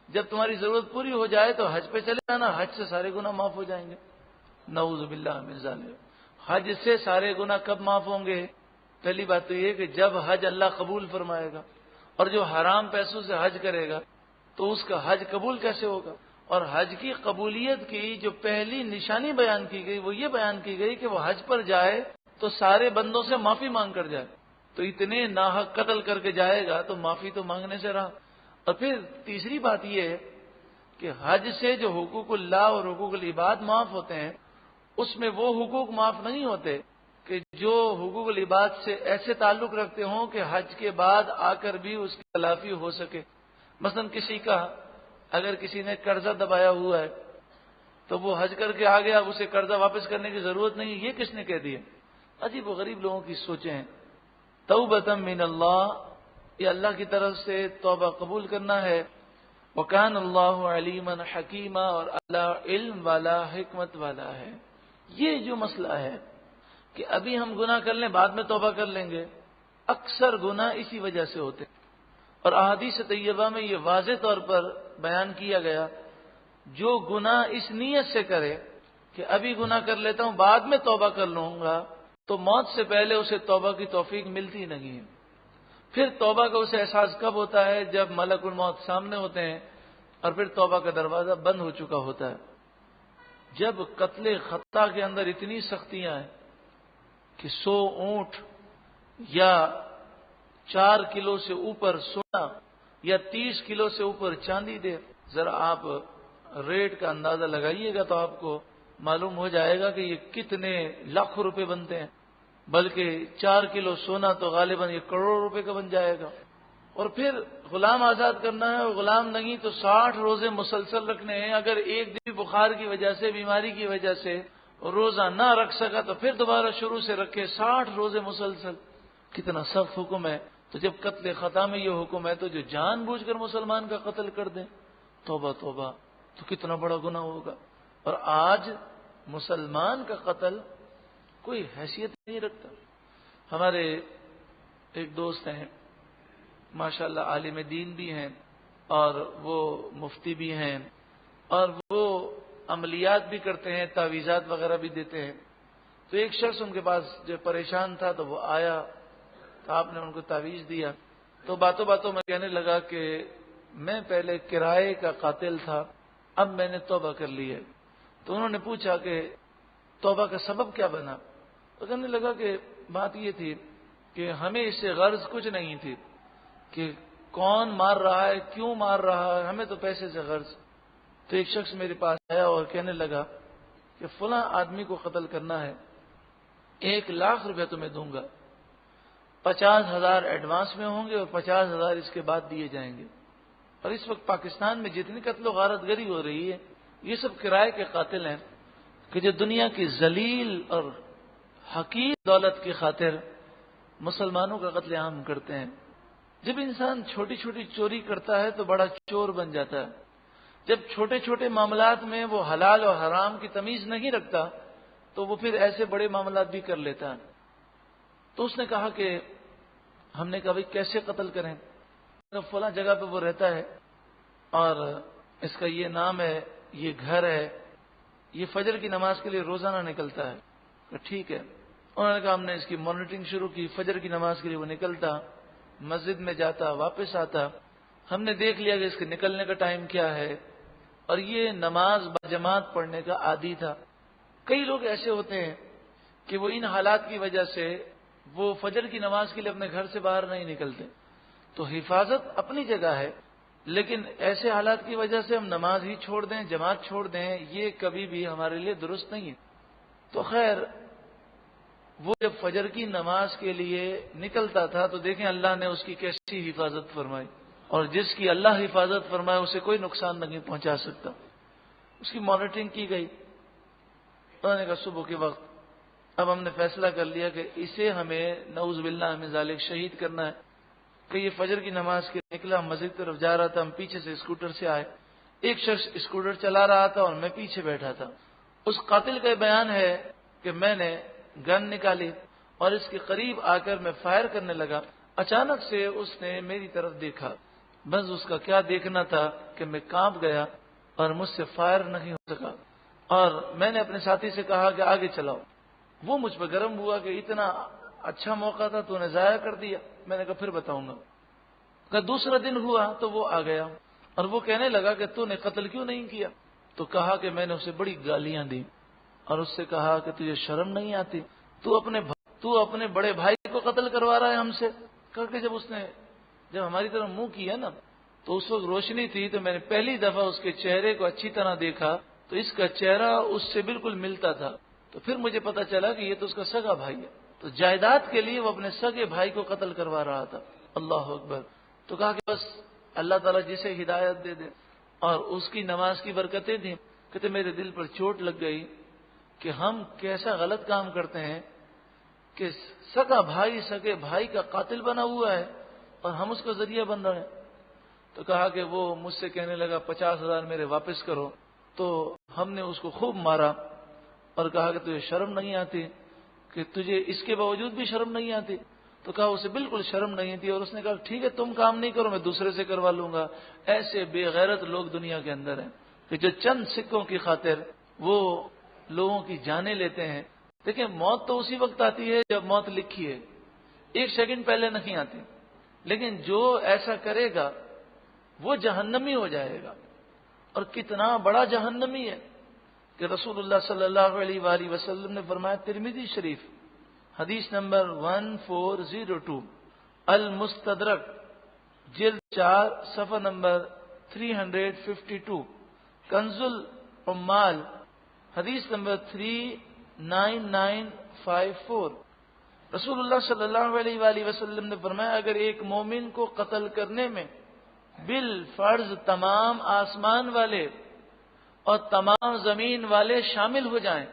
جب تمہاری ضرورت پوری ہو جائے تو حج پہ چلے جانا، حج سے سارے گناہ معاف ہو جائیں گے. نعوذ باللہ من ذالک. حج سے سارے گناہ کب معاف ہوں گے؟ پہلی بات تو یہ کہ جب حج اللہ قبول فرمائے گا، اور جو حرام پیسوں سے حج کرے گا تو اس کا حج قبول کیسے ہوگا؟ اور حج کی قبولیت کی جو پہلی نشانی بیان کی گئی وہ یہ بیان کی گئی کہ وہ حج پر جائے تو سارے بندوں سے معافی مانگ کر جائے. تو اتنے ناحق قتل کر کے جائے گا تو معافی تو مانگنے سے رہا. اور پھر تیسری بات یہ ہے کہ حج سے جو حقوق اللہ اور حقوق العباد معاف ہوتے ہیں اس میں وہ حقوق معاف نہیں ہوتے کہ جو حقوق العباد سے ایسے تعلق رکھتے ہوں کہ حج کے بعد آ کر بھی اس کی تلافی ہو سکے. مثلا کسی کا اگر کسی نے قرضہ دبایا ہوا ہے تو وہ حج کر کے آ گیا، اب اسے قرضہ واپس کرنے کی ضرورت نہیں، یہ کس نے کہہ دیا؟ عجیب و غریب لوگوں کی سوچیں ہیں. توبۃ من اللہ، یہ اللہ کی طرف سے توبہ قبول کرنا ہے. وکان اللہ علیما حکیما، اور اللہ علم والا حکمت والا ہے. یہ جو مسئلہ ہے کہ ابھی ہم گناہ کر لیں بعد میں توبہ کر لیں گے، اکثر گناہ اسی وجہ سے ہوتے. اور احادیث طیبہ میں یہ واضح طور پر بیان کیا گیا جو گناہ اس نیت سے کرے کہ ابھی گناہ کر لیتا ہوں بعد میں توبہ کر لوں گا تو موت سے پہلے اسے توبہ کی توفیق ملتی نہیں ہے. پھر توبہ کا اسے احساس کب ہوتا ہے؟ جب ملک الموت سامنے ہوتے ہیں اور پھر توبہ کا دروازہ بند ہو چکا ہوتا ہے. جب قتل خطا کے اندر اتنی سختیاں ہیں کہ 100 اونٹ یا 4 کلو سے اوپر سونا یا 30 کلو سے اوپر چاندی دے، ذرا آپ ریٹ کا اندازہ لگائیے گا تو آپ کو معلوم ہو جائے گا کہ یہ کتنے لاکھ روپے بنتے ہیں، بلکہ 4 کلو سونا تو غالباً یہ کروڑ روپے کا بن جائے گا۔ اور پھر غلام آزاد کرنا ہے، اور غلام نہیں تو 60 روزے مسلسل رکھنے ہیں۔ اگر ایک دن بخار کی وجہ سے، بیماری کی وجہ سے روزہ نہ رکھ سکا تو پھر دوبارہ شروع سے رکھے 60 روزے مسلسل۔ کتنا سخت حکم ہے۔ تو جب قتل خطا میں یہ حکم ہے تو جو جان بوجھ کر مسلمان کا قتل کر دیں، توبہ توبہ، تو کتنا بڑا گناہ ہوگا۔ اور آج مسلمان کا قتل کوئی حیثیت نہیں رکھتا۔ ہمارے ایک دوست ہیں، ماشاءاللہ عالم دین بھی ہیں اور وہ مفتی بھی ہیں، اور وہ عملیات بھی کرتے ہیں، تعویذات وغیرہ بھی دیتے ہیں۔ تو ایک شخص ان کے پاس جو پریشان تھا تو وہ آیا تو آپ نے ان کو تعویذ دیا، تو باتوں باتوں میں کہنے لگا کہ میں پہلے کرائے کا قاتل تھا، اب میں نے توبہ کر لی ہے۔ تو انہوں نے پوچھا کہ توبہ کا سبب کیا بنا؟ تو کہنے لگا کہ بات یہ تھی کہ ہمیں اس سے غرض کچھ نہیں تھی کہ کون مار رہا ہے، کیوں مار رہا ہے، ہمیں تو پیسے سے غرض۔ تو ایک شخص میرے پاس آیا اور کہنے لگا کہ فلاں آدمی کو قتل کرنا ہے، 1 لاکھ روپے تمہیں دوں گا، 50,000 ایڈوانس میں ہوں گے اور 50,000 اس کے بعد دیے جائیں گے۔ اور اس وقت پاکستان میں جتنی قتل و غارت گری ہو رہی ہے یہ سب کرائے کے قاتل ہیں کہ جو دنیا کی ذلیل اور حقیر دولت کی خاطر مسلمانوں کا قتل عام کرتے ہیں۔ جب انسان چھوٹی چھوٹی چوری کرتا ہے تو بڑا چور بن جاتا ہے، جب چھوٹے چھوٹے معاملات میں وہ حلال اور حرام کی تمیز نہیں رکھتا تو وہ پھر ایسے بڑے معاملات بھی کر لیتا ہے۔ تو اس نے کہا کہ ہم نے کہا بھائی کیسے قتل کریں؟ فلاں جگہ پہ وہ رہتا ہے اور اس کا یہ نام ہے، یہ گھر ہے، یہ فجر کی نماز کے لیے روزانہ نکلتا ہے۔ ٹھیک ہے، انہوں نے کہا ہم نے اس کی مانیٹرنگ شروع کی، فجر کی نماز کے لیے وہ نکلتا، مسجد میں جاتا، واپس آتا، ہم نے دیکھ لیا کہ اس کے نکلنے کا ٹائم کیا ہے، اور یہ نماز باجماعت پڑھنے کا عادی تھا۔ کئی لوگ ایسے ہوتے ہیں کہ وہ ان حالات کی وجہ سے وہ فجر کی نماز کے لیے اپنے گھر سے باہر نہیں نکلتے۔ تو حفاظت اپنی جگہ ہے، لیکن ایسے حالات کی وجہ سے ہم نماز ہی چھوڑ دیں، جماعت چھوڑ دیں، یہ کبھی بھی ہمارے لیے درست نہیں ہے۔ تو خیر وہ جب فجر کی نماز کے لیے نکلتا تھا تو دیکھیں اللہ نے اس کی کیسی حفاظت فرمائی، اور جس کی اللہ حفاظت فرمائے اسے کوئی نقصان نہیں پہنچا سکتا۔ اس کی مانیٹرنگ کی گئی، انہوں نے کہا صبح کے وقت اب ہم نے فیصلہ کر لیا کہ اسے ہمیں نعوذ باللہ من ذالک شہید کرنا ہے۔ کہ یہ فجر کی نماز کے نکلا، مسجد کی طرف جا رہا تھا، ہم پیچھے سے اسکوٹر سے آئے، ایک شخص اسکوٹر چلا رہا تھا اور میں پیچھے بیٹھا تھا۔ اس قاتل کا بیان ہے کہ میں نے گن نکالی اور اس کے قریب آ کر میں فائر کرنے لگا، اچانک سے اس نے میری طرف دیکھا، بس اس کا کیا دیکھنا تھا کہ میں کانپ گیا اور مجھ سے فائر نہیں ہو سکا، اور میں نے اپنے ساتھی سے کہا کہ آگے چلاؤ۔ وہ مجھ پہ گرم ہوا کہ اتنا اچھا موقع تھا تو نے ضائع کر دیا۔ میں نے کہا پھر بتاؤں گا۔ کہ دوسرا دن ہوا تو وہ آ گیا اور وہ کہنے لگا کہ تو نے قتل کیوں نہیں کیا؟ تو کہا کہ میں نے اسے بڑی گالیاں دی اور اس سے کہا کہ تجھے شرم نہیں آتی، تو اپنے بڑے بھائی کو قتل کروا رہا ہے ہم سے۔ کہا کہ جب ہماری طرف منہ کیا نا تو اس وقت روشنی تھی، تو میں نے پہلی دفعہ اس کے چہرے کو اچھی طرح دیکھا تو اس کا چہرہ اس سے بالکل ملتا تھا، تو پھر مجھے پتا چلا کہ یہ تو اس کا سگا بھائی ہے۔ تو جائیداد کے لیے وہ اپنے سگے بھائی کو قتل کروا رہا تھا۔ اللہ اکبر۔ تو کہا کہ بس اللہ تعالیٰ جسے ہدایت دے دے، اور اس کی نماز کی برکتیں تھیں۔ کہتے میرے دل پر چوٹ لگ گئی کہ ہم کیسا غلط کام کرتے ہیں کہ سگا بھائی سگے بھائی کا قاتل بنا ہوا ہے اور ہم اس کا ذریعہ بن رہے ہیں۔ تو کہا کہ وہ مجھ سے کہنے لگا 50,000 میرے واپس کرو۔ تو ہم نے اس کو خوب مارا اور کہا کہ تجھے شرم نہیں آتی، کہ تجھے اس کے باوجود بھی شرم نہیں آتی؟ تو کہا اسے بالکل شرم نہیں تھی، اور اس نے کہا ٹھیک ہے تم کام نہیں کرو، میں دوسرے سے کروا لوں گا۔ ایسے بے غیرت لوگ دنیا کے اندر ہیں کہ جو چند سکوں کی خاطر وہ لوگوں کی جانیں لیتے ہیں۔ دیکھیں موت تو اسی وقت آتی ہے جب موت لکھی ہے، 1 سیکنڈ پہلے نہیں آتی، لیکن جو ایسا کرے گا وہ جہنمی ہو جائے گا، اور کتنا بڑا جہنمی ہے کہ رسول اللہ صلی اللہ علیہ وآلہ وسلم نے فرمایا، ترمذی شریف حدیث نمبر 1402، المستدرک جلد 4 صفحہ نمبر 352، کنز العمال حدیث نمبر 39954۔ رسول اللہ صلی اللہ علیہ وآلہ وسلم نے فرمایا اگر ایک مومن کو قتل کرنے میں بالفرض تمام آسمان والے اور تمام زمین والے شامل ہو جائیں،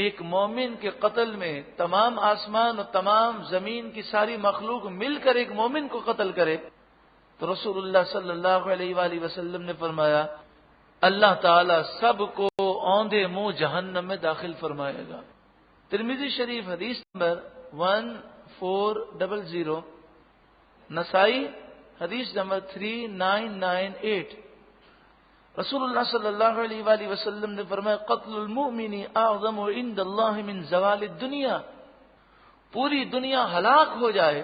ایک مومن کے قتل میں تمام آسمان اور تمام زمین کی ساری مخلوق مل کر ایک مومن کو قتل کرے، تو رسول اللہ صلی اللہ علیہ وآلہ وسلم نے فرمایا اللہ تعالی سب کو اوندے منہ جہنم میں داخل فرمائے گا۔ ترمذی شریف حدیث نمبر 1400، نسائی حدیث نمبر 3998۔ رسول اللہ صلی اللہ علیہ وآلہ وسلم نے فرمایا قتل المؤمن اعظم عند اللہ من زوال الدنیا، پوری دنیا ہلاک ہو جائے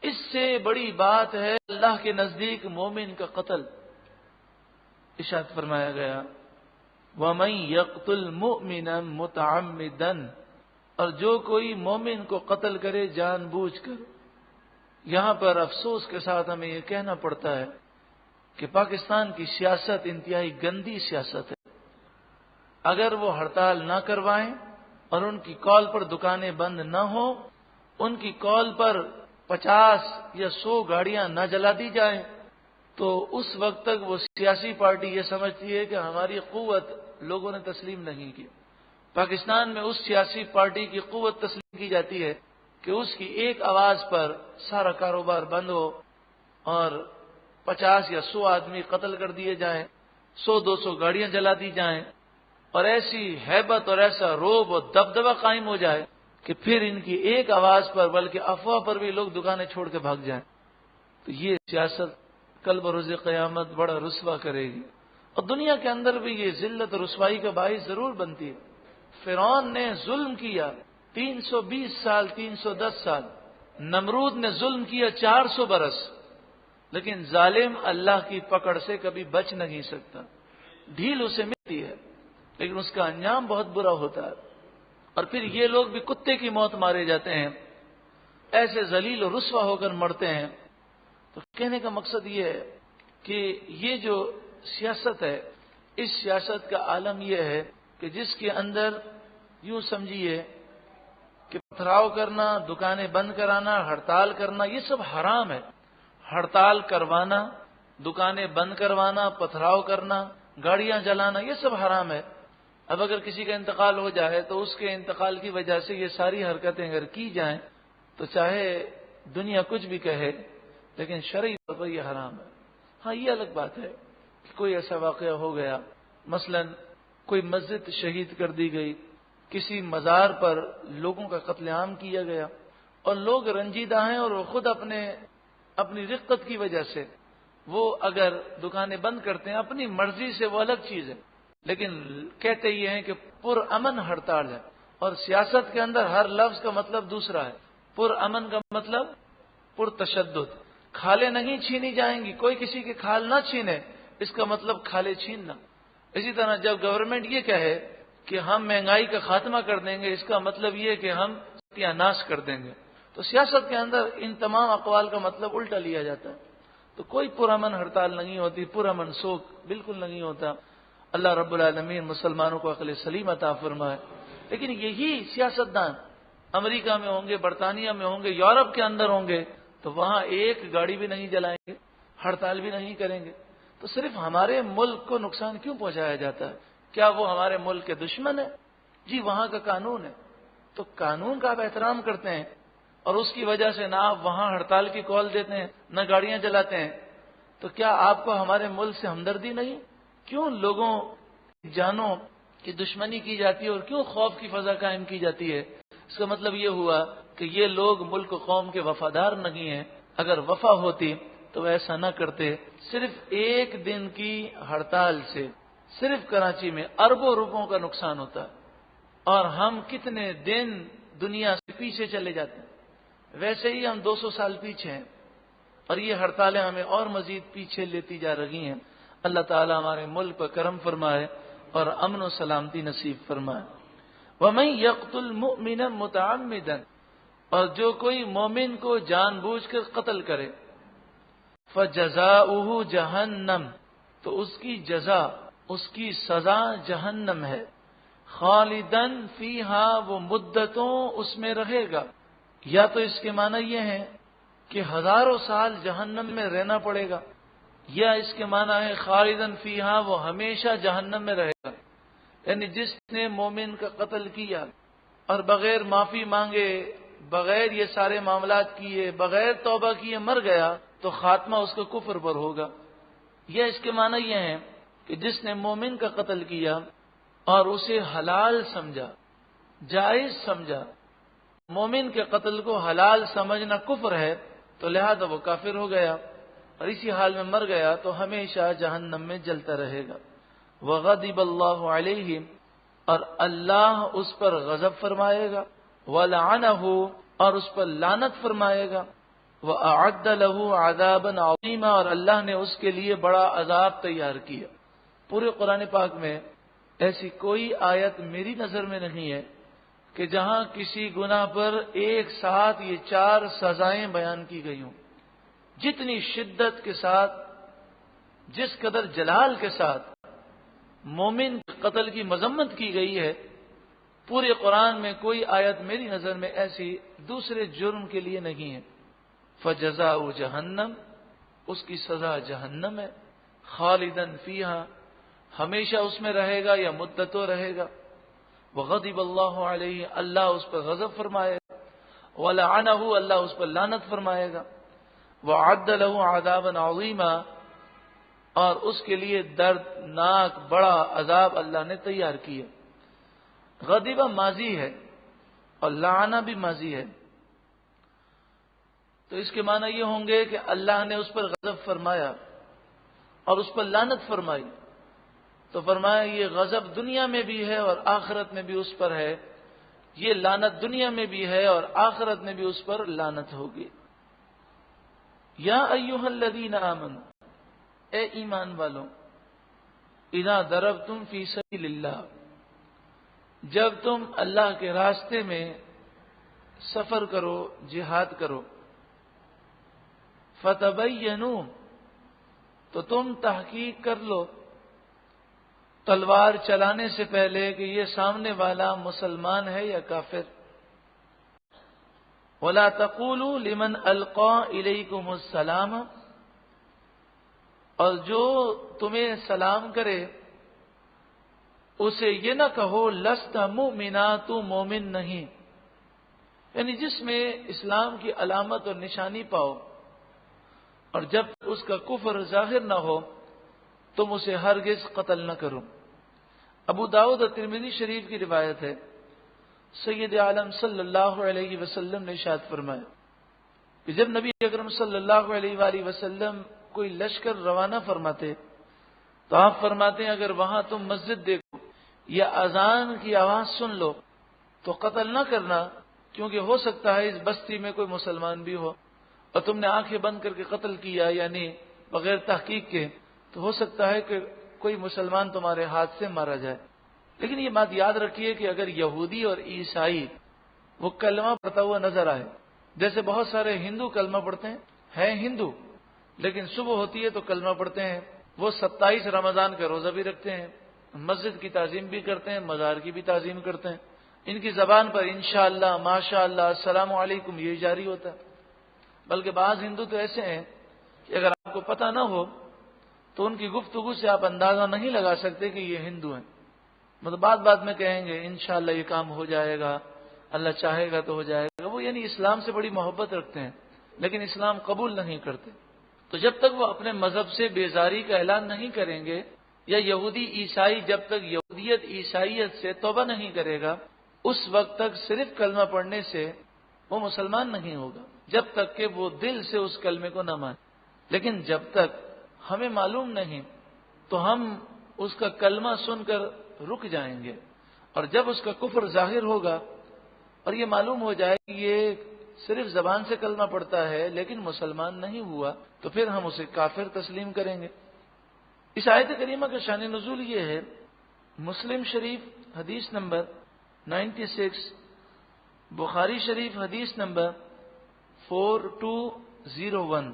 اس سے بڑی بات ہے اللہ کے نزدیک مومن کا قتل۔ ارشاد فرمایا گیا وَمَن يَقْتُلْ مُؤْمِنًا مُتَعَمِّدًا، اور جو کوئی مومن کو قتل کرے جان بوجھ کر۔ یہاں پر افسوس کے ساتھ ہمیں یہ کہنا پڑتا ہے کہ پاکستان کی سیاست انتہائی گندی سیاست ہے۔ اگر وہ ہڑتال نہ کروائیں اور ان کی کال پر دکانیں بند نہ ہوں، ان کی کال پر 50 یا 100 گاڑیاں نہ جلا دی جائیں، تو اس وقت تک وہ سیاسی پارٹی یہ سمجھتی ہے کہ ہماری قوت لوگوں نے تسلیم نہیں کی۔ پاکستان میں اس سیاسی پارٹی کی قوت تسلیم کی جاتی ہے کہ اس کی ایک آواز پر سارا کاروبار بند ہو اور 50 یا 100 آدمی قتل کر دیے جائیں، 100-200 گاڑیاں جلا دی جائیں، اور ایسی ہیبت اور ایسا روب اور دبدبہ قائم ہو جائے کہ پھر ان کی ایک آواز پر بلکہ افواہ پر بھی لوگ دکانیں چھوڑ کے بھاگ جائیں۔ تو یہ سیاست کل بروز قیامت بڑا رسوا کرے گی، اور دنیا کے اندر بھی یہ ذلت اور رسوائی کا باعث ضرور بنتی ہے۔ فرعون نے ظلم کیا 320 سال، 310 سال، نمرود نے ظلم کیا 400 برس، لیکن ظالم اللہ کی پکڑ سے کبھی بچ نہیں سکتا۔ ڈھیل اسے ملتی ہے لیکن اس کا انجام بہت برا ہوتا ہے، اور پھر یہ لوگ بھی کتے کی موت مارے جاتے ہیں، ایسے ذلیل و رسوا ہو کر مرتے ہیں۔ تو کہنے کا مقصد یہ ہے کہ یہ جو سیاست ہے، اس سیاست کا عالم یہ ہے کہ جس کے اندر یوں سمجھیے کہ پتھراؤ کرنا، دکانیں بند کرانا، ہڑتال کرنا، یہ سب حرام ہے۔ ہڑتال کروانا، دکانیں بند کروانا، پتھراؤ کرنا، گاڑیاں جلانا، یہ سب حرام ہے۔ اب اگر کسی کا انتقال ہو جائے تو اس کے انتقال کی وجہ سے یہ ساری حرکتیں اگر کی جائیں تو چاہے دنیا کچھ بھی کہے لیکن شرعی طور پر یہ حرام ہے۔ ہاں یہ الگ بات ہے کہ کوئی ایسا واقعہ ہو گیا، مثلا کوئی مسجد شہید کر دی گئی، کسی مزار پر لوگوں کا قتل عام کیا گیا اور لوگ رنجیدہ ہیں اور وہ خود اپنی رقت کی وجہ سے وہ اگر دکانیں بند کرتے ہیں اپنی مرضی سے، وہ الگ چیز ہے، لیکن کہتے یہ ہیں کہ پرامن ہڑتال ہے، اور سیاست کے اندر ہر لفظ کا مطلب دوسرا ہے۔ پرامن کا مطلب پرتشدد، کھالیں نہیں چھینی جائیں گی، کوئی کسی کی کھال نہ چھینے، اس کا مطلب کھالیں چھیننا۔ اسی طرح جب گورنمنٹ یہ کہے کہ ہم مہنگائی کا خاتمہ کر دیں گے، اس کا مطلب یہ کہ ہم ستیہ ناش کر دیں گے۔ تو سیاست کے اندر ان تمام اقوال کا مطلب الٹا لیا جاتا ہے۔ تو کوئی پرامن ہڑتال نہیں ہوتی، پرامن سوگ بالکل نہیں ہوتا۔ اللہ رب العالمین مسلمانوں کو عقل سلیم عطا فرمائے۔ لیکن یہی سیاستدان امریکہ میں ہوں گے، برطانیہ میں ہوں گے، یورپ کے اندر ہوں گے، تو وہاں ایک گاڑی بھی نہیں جلائیں گے، ہڑتال بھی نہیں کریں گے۔ تو صرف ہمارے ملک کو نقصان کیوں پہنچایا جاتا ہے؟ کیا وہ ہمارے ملک کے دشمن ہیں؟ جی وہاں کا قانون ہے، تو قانون کا آپ احترام کرتے ہیں اور اس کی وجہ سے نہ آپ وہاں ہڑتال کی کال دیتے ہیں، نہ گاڑیاں جلاتے ہیں، تو کیا آپ کو ہمارے ملک سے ہمدردی نہیں؟ کیوں لوگوں جانوں کی دشمنی کی جاتی ہے اور کیوں خوف کی فضا قائم کی جاتی ہے؟ اس کا مطلب یہ ہوا کہ یہ لوگ ملک و قوم کے وفادار نہیں ہیں۔ اگر وفا ہوتی تو ایسا نہ کرتے۔ صرف ایک دن کی ہڑتال سے صرف کراچی میں اربوں روپوں کا نقصان ہوتا ہے، اور ہم کتنے دن دنیا سے پیچھے چلے جاتے ہیں۔ ویسے ہی ہم 200 سال پیچھے ہیں، اور یہ ہڑتالیں ہمیں اور مزید پیچھے لیتی جا رہی ہیں۔ اللہ تعالی ہمارے ملک پر کرم فرمائے اور امن و سلامتی نصیب فرمائے۔ وَمَن يَقْتُلْ مُؤْمِنًا مُتَعَمِّدًا، اور جو کوئی مومن کو جان بوجھ کر قتل کرے فجزاؤہ جہنم، تو اس کی جزا، اس کی سزا جہنم ہے، خالدن فیہا، وہ مدتوں اس میں رہے گا۔ یا تو اس کے معنی یہ ہے کہ ہزاروں سال جہنم میں رہنا پڑے گا، یا اس کے معنی ہے خالدن فیہا، وہ ہمیشہ جہنم میں رہے گا۔ یعنی جس نے مومن کا قتل کیا اور بغیر معافی مانگے، بغیر یہ سارے معاملات کیے، بغیر توبہ کیے مر گیا تو خاتمہ اس کا کفر پر ہوگا۔ یا اس کے معنی یہ ہے کہ جس نے مومن کا قتل کیا اور اسے حلال سمجھا، جائز سمجھا، مومن کے قتل کو حلال سمجھنا کفر ہے، تو لہذا وہ کافر ہو گیا اور اسی حال میں مر گیا تو ہمیشہ جہنم میں جلتا رہے گا۔ وغضب اللہ علیہ، اور اللہ اس پر غضب فرمائے گا، ولعنہ، اور اس پر لعنت فرمائے گا، وأعد له عذابا عظیما، اور اللہ نے اس کے لیے بڑا عذاب تیار کیا۔ پورے قرآن پاک میں ایسی کوئی آیت میری نظر میں نہیں ہے کہ جہاں کسی گناہ پر ایک ساتھ یہ 4 سزائیں بیان کی گئی ہوں۔ جتنی شدت کے ساتھ، جس قدر جلال کے ساتھ مومن قتل کی مذمت کی گئی ہے، پورے قرآن میں کوئی آیت میری نظر میں ایسی دوسرے جرم کے لیے نہیں ہے۔ فجزاء جہنم، اس کی سزا جہنم ہے، خالدن فیہا، ہمیشہ اس میں رہے گا یا مدتوں رہے گا۔ وغضب اللہ علیہ، اللہ اس پر غضب فرمائے گا، ولعنہ، اللہ اس پر لعنت فرمائے گا، وأعد له عذابا عظیما، اور اس کے لیے دردناک بڑا عذاب اللہ نے تیار کیا۔ غضب ماضی ہے اور لعنہ بھی ماضی ہے، تو اس کے معنی یہ ہوں گے کہ اللہ نے اس پر غضب فرمایا اور اس پر لعنت فرمائی، تو فرمایا یہ غضب دنیا میں بھی ہے اور آخرت میں بھی اس پر ہے، یہ لعنت دنیا میں بھی ہے اور آخرت میں بھی اس پر لعنت ہوگی۔ یا ایھا الذین آمنوا، اے ایمان والوں، اذا ضربتم فی سبیل اللہ، جب تم اللہ کے راستے میں سفر کرو، جہاد کرو، فتبینوا، تو تم تحقیق کر لو تلوار چلانے سے پہلے کہ یہ سامنے والا مسلمان ہے یا کافر۔ ولا تقولوا لمن القى الیکم السلام، اور جو تمہیں سلام کرے اسے یہ نہ کہو لست مؤمنا، تو مومن نہیں، یعنی جس میں اسلام کی علامت اور نشانی پاؤ اور جب اس کا کفر ظاہر نہ ہو تم اسے ہرگز قتل نہ کرو۔ ابو داؤد اور ترمذی شریف کی روایت ہے، سید عالم صلی اللہ علیہ وسلم نے ارشاد فرمایا کہ جب نبی اکرم صلی اللہ علیہ وآلہ وسلم کوئی لشکر روانہ فرماتے تو آپ فرماتے ہیں اگر وہاں تم مسجد دیکھو یا اذان کی آواز سن لو تو قتل نہ کرنا، کیونکہ ہو سکتا ہے اس بستی میں کوئی مسلمان بھی ہو اور تم نے آنکھیں بند کر کے قتل کیا، یعنی بغیر تحقیق کے، تو ہو سکتا ہے کہ کوئی مسلمان تمہارے ہاتھ سے مارا جائے۔ لیکن یہ بات یاد رکھیے کہ اگر یہودی اور عیسائی وہ کلمہ پڑھتا ہوا نظر آئے، جیسے بہت سارے ہندو کلمہ پڑھتے ہیں ہندو، لیکن صبح ہوتی ہے تو کلمہ پڑھتے ہیں، وہ 27 رمضان کا روزہ بھی رکھتے ہیں، مسجد کی تعظیم بھی کرتے ہیں، مزار کی بھی تعظیم کرتے ہیں، ان کی زبان پر انشاءاللہ، ماشاءاللہ، السلام علیکم یہ جاری ہوتا ہے۔ بلکہ بعض ہندو تو ایسے ہیں کہ اگر آپ کو پتہ نہ ہو تو ان کی گفتگو سے آپ اندازہ نہیں لگا سکتے کہ یہ ہندو ہیں، مطلب بات میں کہیں گے انشاءاللہ یہ کام ہو جائے گا، اللہ چاہے گا تو ہو جائے گا۔ وہ یعنی اسلام سے بڑی محبت رکھتے ہیں لیکن اسلام قبول نہیں کرتے۔ تو جب تک وہ اپنے مذہب سے بیزاری کا اعلان نہیں کریں گے، یا یہودی عیسائی جب تک یہودیت عیسائیت سے توبہ نہیں کرے گا، اس وقت تک صرف کلمہ پڑھنے سے وہ مسلمان نہیں ہوگا، جب تک کہ وہ دل سے اس کلمے کو نہ مانے۔ لیکن جب تک ہمیں معلوم نہیں تو ہم اس کا کلمہ سن کر رک جائیں گے، اور جب اس کا کفر ظاہر ہوگا اور یہ معلوم ہو جائے کہ یہ صرف زبان سے کلمہ پڑھتا ہے لیکن مسلمان نہیں ہوا، تو پھر ہم اسے کافر تسلیم کریں گے۔ اس آیت کریمہ کا شان نزول یہ ہے، مسلم شریف حدیث نمبر 96، بخاری شریف حدیث نمبر 4201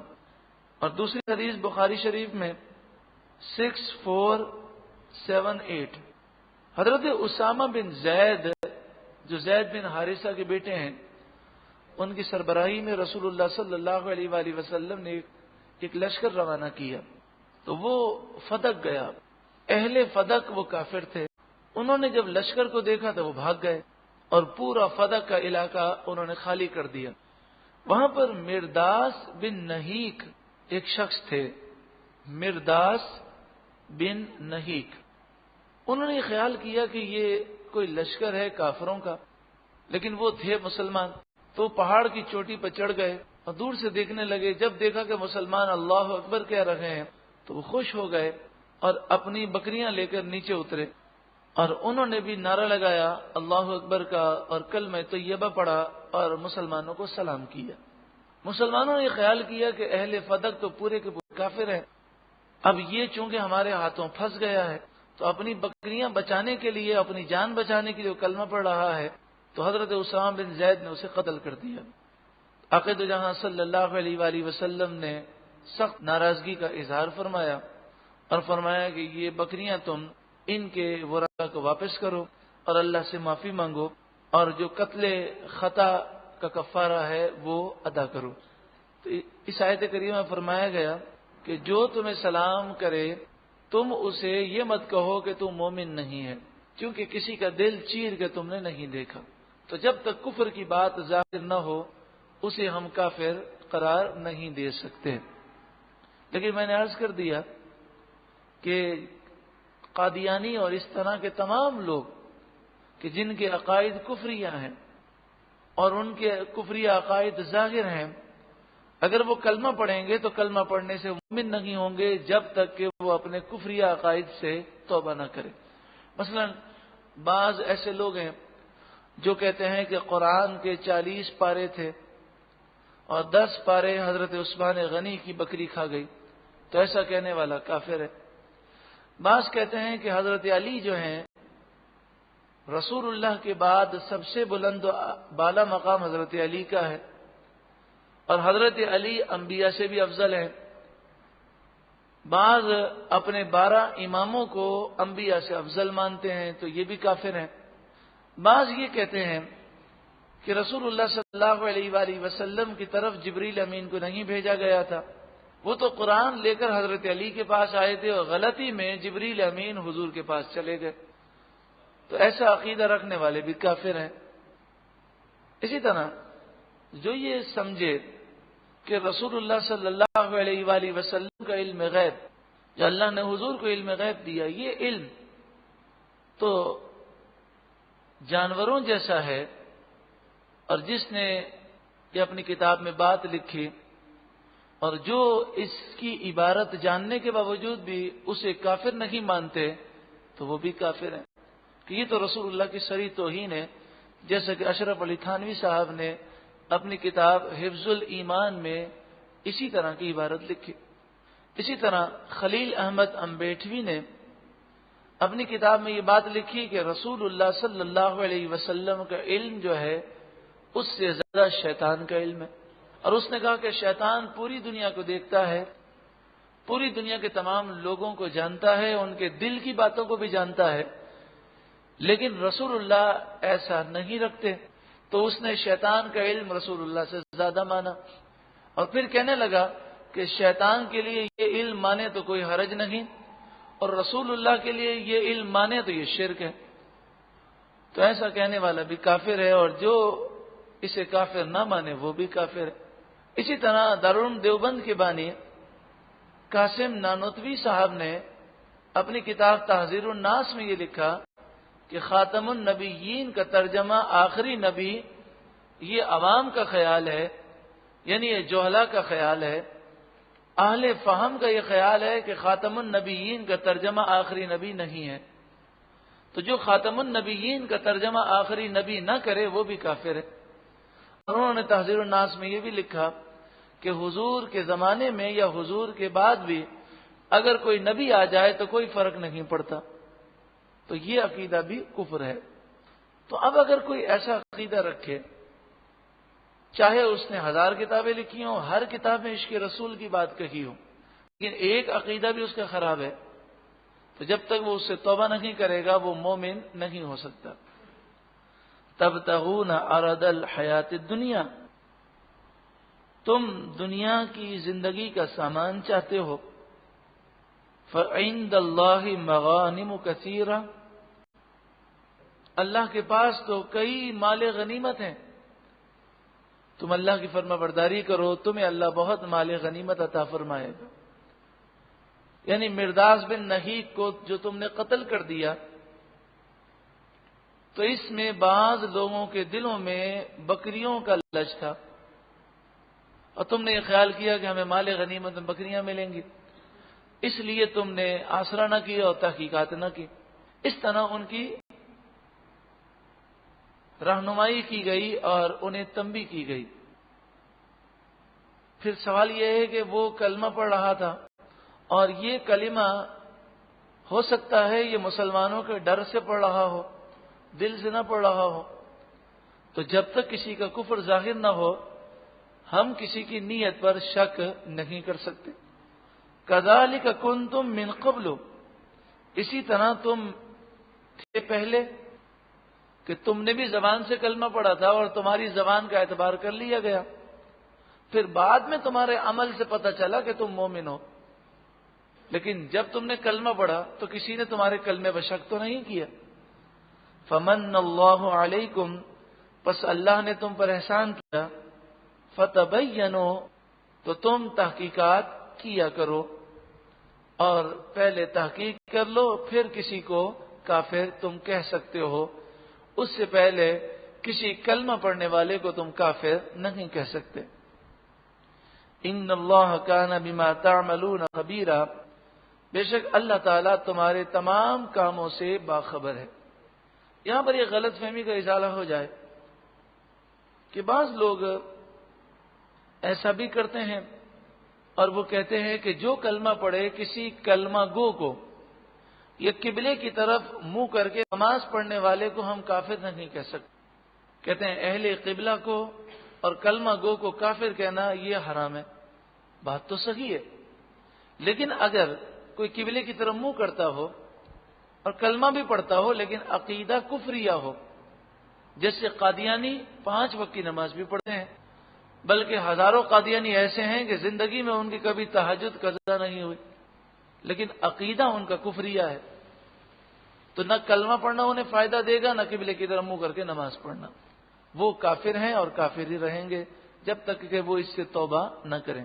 اور دوسری حدیث بخاری شریف میں 6478. حضرت اسامہ بن زید جو زید بن حارثہ کے بیٹے ہیں، ان کی سربراہی میں رسول اللہ صلی اللہ علیہ وآلہ وسلم نے ایک لشکر روانہ کیا تو وہ فدق گیا. اہل فدق وہ کافر تھے. انہوں نے جب لشکر کو دیکھا تو وہ بھاگ گئے اور پورا فدق کا علاقہ انہوں نے خالی کر دیا. وہاں پر مرداس بن نہیک ایک شخص تھے، مرداس بن نہیک. انہوں نے خیال کیا کہ یہ کوئی لشکر ہے کافروں کا، لیکن وہ تھے مسلمان. تو پہاڑ کی چوٹی پر چڑھ گئے اور دور سے دیکھنے لگے. جب دیکھا کہ مسلمان اللہ اکبر کہہ رہے ہیں تو وہ خوش ہو گئے اور اپنی بکریاں لے کر نیچے اترے اور انہوں نے بھی نعرہ لگایا اللہ اکبر کا اور کلمہ طیبہ پڑھا اور مسلمانوں کو سلام کیا. مسلمانوں نے خیال کیا کہ اہل فدق تو پورے کے پورے کافر ہیں، اب یہ چونکہ ہمارے ہاتھوں پھنس گیا ہے تو اپنی بکریاں بچانے کے لیے، اپنی جان بچانے کے لیے وہ کلمہ پڑھ رہا ہے، تو حضرت اسامہ بن زید نے اسے قتل کر دیا. عاقد جہاں صلی اللہ علیہ وآلہ وسلم نے سخت ناراضگی کا اظہار فرمایا اور فرمایا کہ یہ بکریاں تم ان کے ورثاء کو واپس کرو اور اللہ سے معافی مانگو اور جو قتل خطا کا کفارہ ہے وہ ادا کرو. تو اس آیت کریمہ میں فرمایا گیا کہ جو تمہیں سلام کرے تم اسے یہ مت کہو کہ تم مومن نہیں ہے، کیونکہ کسی کا دل چیر کے تم نے نہیں دیکھا. تو جب تک کفر کی بات ظاہر نہ ہو اسے ہم کافر قرار نہیں دے سکتے. لیکن میں نے عرض کر دیا کہ قادیانی اور اس طرح کے تمام لوگ کہ جن کے عقائد کفریہ ہیں اور ان کے کفریہ عقائد ظاہر ہیں، اگر وہ کلمہ پڑھیں گے تو کلمہ پڑھنے سے مومن نہیں ہوں گے جب تک کہ وہ اپنے کفریہ عقائد سے توبہ نہ کرے. مثلا بعض ایسے لوگ ہیں جو کہتے ہیں کہ قرآن کے 40 پارے تھے اور 10 پارے حضرت عثمان غنی کی بکری کھا گئی، تو ایسا کہنے والا کافر ہے. بعض کہتے ہیں کہ حضرت علی جو ہیں رسول اللہ کے بعد سب سے بلند و بالا مقام حضرت علی کا ہے اور حضرت علی انبیاء سے بھی افضل ہیں. بعض اپنے 12 اماموں کو انبیاء سے افضل مانتے ہیں تو یہ بھی کافر ہیں. بعض یہ کہتے ہیں کہ رسول اللہ صلی اللہ علیہ وآلہ وسلم کی طرف جبریل امین کو نہیں بھیجا گیا تھا، وہ تو قرآن لے کر حضرت علی کے پاس آئے تھے اور غلطی میں جبریل امین حضور کے پاس چلے گئے. تو ایسا عقیدہ رکھنے والے بھی کافر ہیں. اسی طرح جو یہ سمجھے کہ رسول اللہ صلی اللہ علیہ وآلہ وسلم کا علم غیب جو اللہ نے حضور کو علم غیب دیا، یہ علم تو جانوروں جیسا ہے، اور جس نے یہ اپنی کتاب میں بات لکھی اور جو اس کی عبارت جاننے کے باوجود بھی اسے کافر نہیں مانتے تو وہ بھی کافر ہیں کہ یہ تو رسول اللہ کی صریح توہین ہے. جیسا کہ اشرف علی تھانوی صاحب نے اپنی کتاب حفظ الایمان میں اسی طرح کی عبارت لکھی. اسی طرح خلیل احمد امبیٹوی نے اپنی کتاب میں یہ بات لکھی کہ رسول اللہ صلی اللہ علیہ وسلم کا علم جو ہے اس سے زیادہ شیطان کا علم ہے. اور اس نے کہا کہ شیطان پوری دنیا کو دیکھتا ہے، پوری دنیا کے تمام لوگوں کو جانتا ہے، ان کے دل کی باتوں کو بھی جانتا ہے، لیکن رسول اللہ ایسا نہیں رکھتے. تو اس نے شیطان کا علم رسول اللہ سے زیادہ مانا اور پھر کہنے لگا کہ شیطان کے لیے یہ علم مانے تو کوئی حرج نہیں اور رسول اللہ کے لیے یہ علم مانے تو یہ شرک ہے. تو ایسا کہنے والا بھی کافر ہے اور جو اسے کافر نہ مانے وہ بھی کافر ہے. اسی طرح دارالعلوم دیوبند کے بانی قاسم نانوتوی صاحب نے اپنی کتاب تحذیر الناس میں یہ لکھا کہ خاتم النبیین کا ترجمہ آخری نبی یہ عوام کا خیال ہے، یعنی یہ جوہلا کا خیال ہے. اہل فہم کا یہ خیال ہے کہ خاتم النبیین کا ترجمہ آخری نبی نہیں ہے. تو جو خاتم النبیین کا ترجمہ آخری نبی نہ کرے وہ بھی کافر ہے. اور انہوں نے تحذیر الناس میں یہ بھی لکھا کہ حضور کے زمانے میں یا حضور کے بعد بھی اگر کوئی نبی آ جائے تو کوئی فرق نہیں پڑتا. تو یہ عقیدہ بھی کفر ہے. تو اب اگر کوئی ایسا عقیدہ رکھے چاہے اس نے 1000 کتابیں لکھی ہوں، ہر کتاب میں عشق رسول کی بات کہی ہو، لیکن ایک عقیدہ بھی اس کا خراب ہے، تو جب تک وہ اس سے توبہ نہیں کرے گا وہ مومن نہیں ہو سکتا۔ تبتغون عرض الحیات الدنیا، تم دنیا کی زندگی کا سامان چاہتے ہو، فعند اللہ مغانم کثیرہ، اللہ کے پاس تو کئی مال غنیمت ہیں، تم اللہ کی فرما برداری کرو تمہیں اللہ بہت مال غنیمت عطا فرمائے گا۔ یعنی مرداس بن نہیق کو جو تم نے قتل کر دیا، تو اس میں بعض لوگوں کے دلوں میں بکریوں کا لالچ تھا، اور تم نے یہ خیال کیا کہ ہمیں مال غنیمت میں بکریاں ملیں گی، اس لیے تم نے آسرا نہ کیا اور تحقیقات نہ کی۔ اس طرح ان کی رہنمائی کی گئی اور انہیں تنبیہ کی گئی۔ پھر سوال یہ ہے کہ وہ کلمہ پڑھ رہا تھا، اور یہ کلمہ ہو سکتا ہے یہ مسلمانوں کے ڈر سے پڑھ رہا ہو، دل سے نہ پڑھ رہا ہو، تو جب تک کسی کا کفر ظاہر نہ ہو ہم کسی کی نیت پر شک نہیں کر سکتے۔ کذالک کنتم من قبل، اسی طرح تم تھے پہلے کہ تم نے بھی زبان سے کلمہ پڑھا تھا اور تمہاری زبان کا اعتبار کر لیا گیا، پھر بعد میں تمہارے عمل سے پتہ چلا کہ تم مومن ہو، لیکن جب تم نے کلمہ پڑھا تو کسی نے تمہارے کلمے پر شک تو نہیں کیا۔ فمن اللہ علیکم، پس اللہ نے تم پر احسان کیا، فتبینوا، تو تم تحقیقات کیا کرو، اور پہلے تحقیق کر لو پھر کسی کو کافر تم کہہ سکتے ہو، اس سے پہلے کسی کلمہ پڑھنے والے کو تم کافر نہیں کہہ سکتے۔ ان اللہ کان بما تعملون خبیرا، بے شک اللہ تعالیٰ تمہارے تمام کاموں سے باخبر ہے۔ یہاں پر یہ غلط فہمی کا ازالہ ہو جائے کہ بعض لوگ ایسا بھی کرتے ہیں اور وہ کہتے ہیں کہ جو کلمہ پڑھے کسی کلمہ گو کو یا قبلے کی طرف منہ کر کے نماز پڑھنے والے کو ہم کافر نہیں کہہ سکتے۔ کہتے ہیں اہل قبلہ کو اور کلمہ گو کو کافر کہنا یہ حرام ہے۔ بات تو صحیح ہے، لیکن اگر کوئی قبلے کی طرف منہ کرتا ہو اور کلمہ بھی پڑھتا ہو لیکن عقیدہ کفریہ ہو، جیسے قادیانی 5 وقت کی نماز بھی پڑھتے ہیں، بلکہ ہزاروں قادیانی ایسے ہیں کہ زندگی میں ان کی کبھی تہجد قضا نہیں ہوئی، لیکن عقیدہ ان کا کفریہ ہے، تو نہ کلمہ پڑھنا انہیں فائدہ دے گا نہ قبلے کی طرف منہ کر کے نماز پڑھنا۔ وہ کافر ہیں اور کافر ہی رہیں گے جب تک کہ وہ اس سے توبہ نہ کریں۔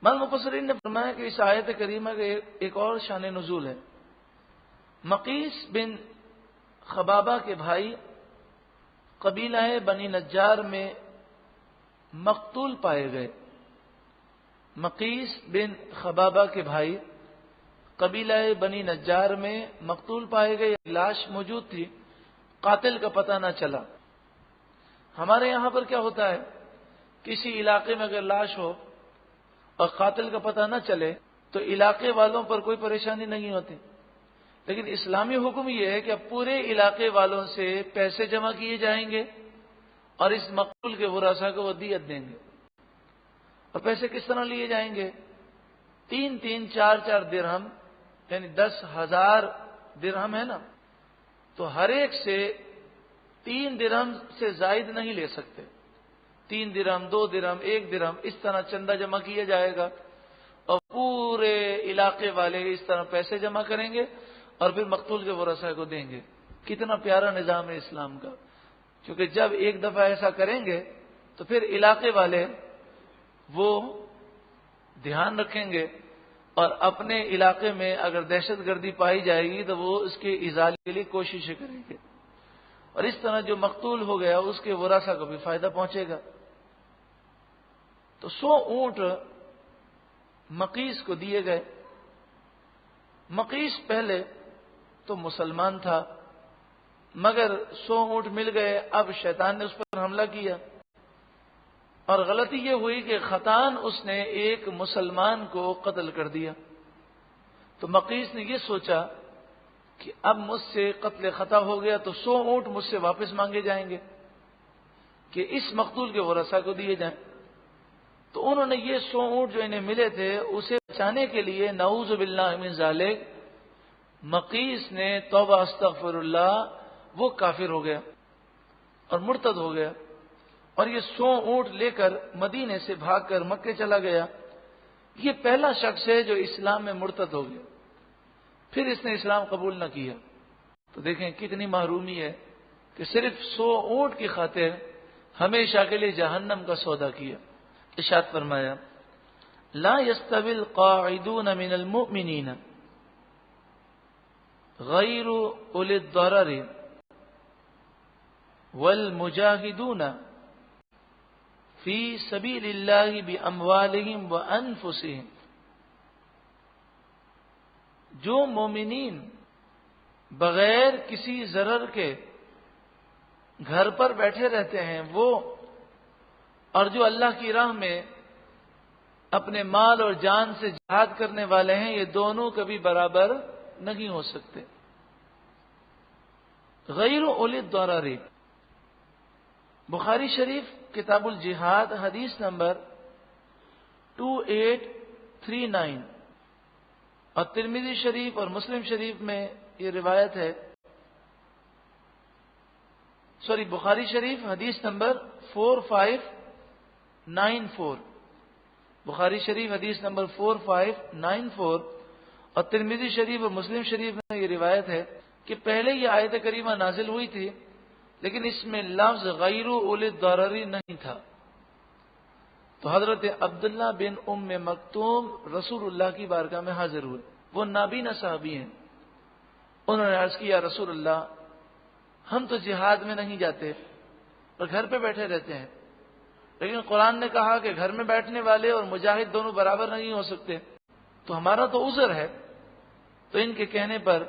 بعض مفسرین نے فرمایا کہ اس آیت کریمہ کے ایک اور شان نزول ہے۔ مقیس بن خبابہ کے بھائی قبیلہ بنی نجار میں مقتول پائے گئے۔ مقیس بن خبابہ کے بھائی قبیلہ بنی نجار میں مقتول پائے گئے، لاش موجود تھی، قاتل کا پتہ نہ چلا۔ ہمارے یہاں پر کیا ہوتا ہے، کسی علاقے میں اگر لاش ہو اور قاتل کا پتہ نہ چلے تو علاقے والوں پر کوئی پریشانی نہیں ہوتی، لیکن اسلامی حکم یہ ہے کہ اب پورے علاقے والوں سے پیسے جمع کیے جائیں گے اور اس مقتول کے ورثاء کو وہ دیت دیں گے۔ اور پیسے کس طرح لیے جائیں گے؟ 3 4 درہم، یعنی 10,000 درہم ہے نا، تو ہر ایک سے 3 درہم سے زائد نہیں لے سکتے۔ 3 درہم، 2 درہم، 1 درہم، اس طرح چندہ جمع کیا جائے گا اور پورے علاقے والے اس طرح پیسے جمع کریں گے اور پھر مقتول کے ورثاء کو دیں گے۔ کتنا پیارا نظام ہے اسلام کا، کیونکہ جب ایک دفعہ ایسا کریں گے تو پھر علاقے والے وہ دھیان رکھیں گے اور اپنے علاقے میں اگر دہشت گردی پائی جائے گی تو وہ اس کے ازالے کے لیے کوششیں کریں گے، اور اس طرح جو مقتول ہو گیا اس کے ورثاء کو بھی فائدہ پہنچے گا۔ تو 100 اونٹ مقیس کو دیے گئے۔ مقیس پہلے تو مسلمان تھا، مگر 100 اونٹ مل گئے، اب شیطان نے اس پر حملہ کیا اور غلطی یہ ہوئی کہ خطاً اس نے ایک مسلمان کو قتل کر دیا۔ تو مقیس نے یہ سوچا کہ اب مجھ سے قتل خطا ہو گیا تو 100 اونٹ مجھ سے واپس مانگے جائیں گے، کہ اس مقتول کے ورثاء کو دیے جائیں۔ تو انہوں نے یہ 100 اونٹ جو انہیں ملے تھے اسے بچانے کے لیے نعوذ باللہ من ذالک مقیس نے توبہ استغفر اللہ، وہ کافر ہو گیا اور مرتد ہو گیا، اور یہ 100 اونٹ لے کر مدینے سے بھاگ کر مکے چلا گیا۔ یہ پہلا شخص ہے جو اسلام میں مرتد ہو گیا، پھر اس نے اسلام قبول نہ کیا۔ تو دیکھیں کتنی محرومی ہے کہ صرف 100 اونٹ کی خاطر ہمیشہ کے لیے جہنم کا سودا کیا۔ ارشاد فرمایا لا يستوي القاعدون من المؤمنین غیر اولی الضرر والمجاہدون فی سبیل اللہ باموالہم وانفسہم، جو مومنین بغیر کسی ضرر کے گھر پر بیٹھے رہتے ہیں وہ، اور جو اللہ کی راہ میں اپنے مال اور جان سے جہاد کرنے والے ہیں، یہ دونوں کبھی برابر نہیں ہو سکتے۔ غیر اولی الضرر، بخاری شریف کتاب الجہاد حدیث نمبر 2839 اور ترمذی شریف اور مسلم شریف میں یہ روایت ہے، بخاری شریف حدیث نمبر 4594، بخاری شریف حدیث نمبر 4594 اور ترمذی شریف اور مسلم شریف میں یہ روایت ہے کہ پہلے یہ آیت کریمہ نازل ہوئی تھی، لیکن اس میں لفظ غیر اولی الضرر نہیں تھا۔ تو حضرت عبداللہ بن ام مکتوم رسول اللہ کی بارگاہ میں حاضر ہوئے، وہ نابینا صحابی ہیں۔ انہوں نے عرض کیا رسول اللہ، ہم تو جہاد میں نہیں جاتے اور گھر پہ بیٹھے رہتے ہیں، لیکن قرآن نے کہا کہ گھر میں بیٹھنے والے اور مجاہد دونوں برابر نہیں ہو سکتے، تو ہمارا تو عذر ہے۔ تو ان کے کہنے پر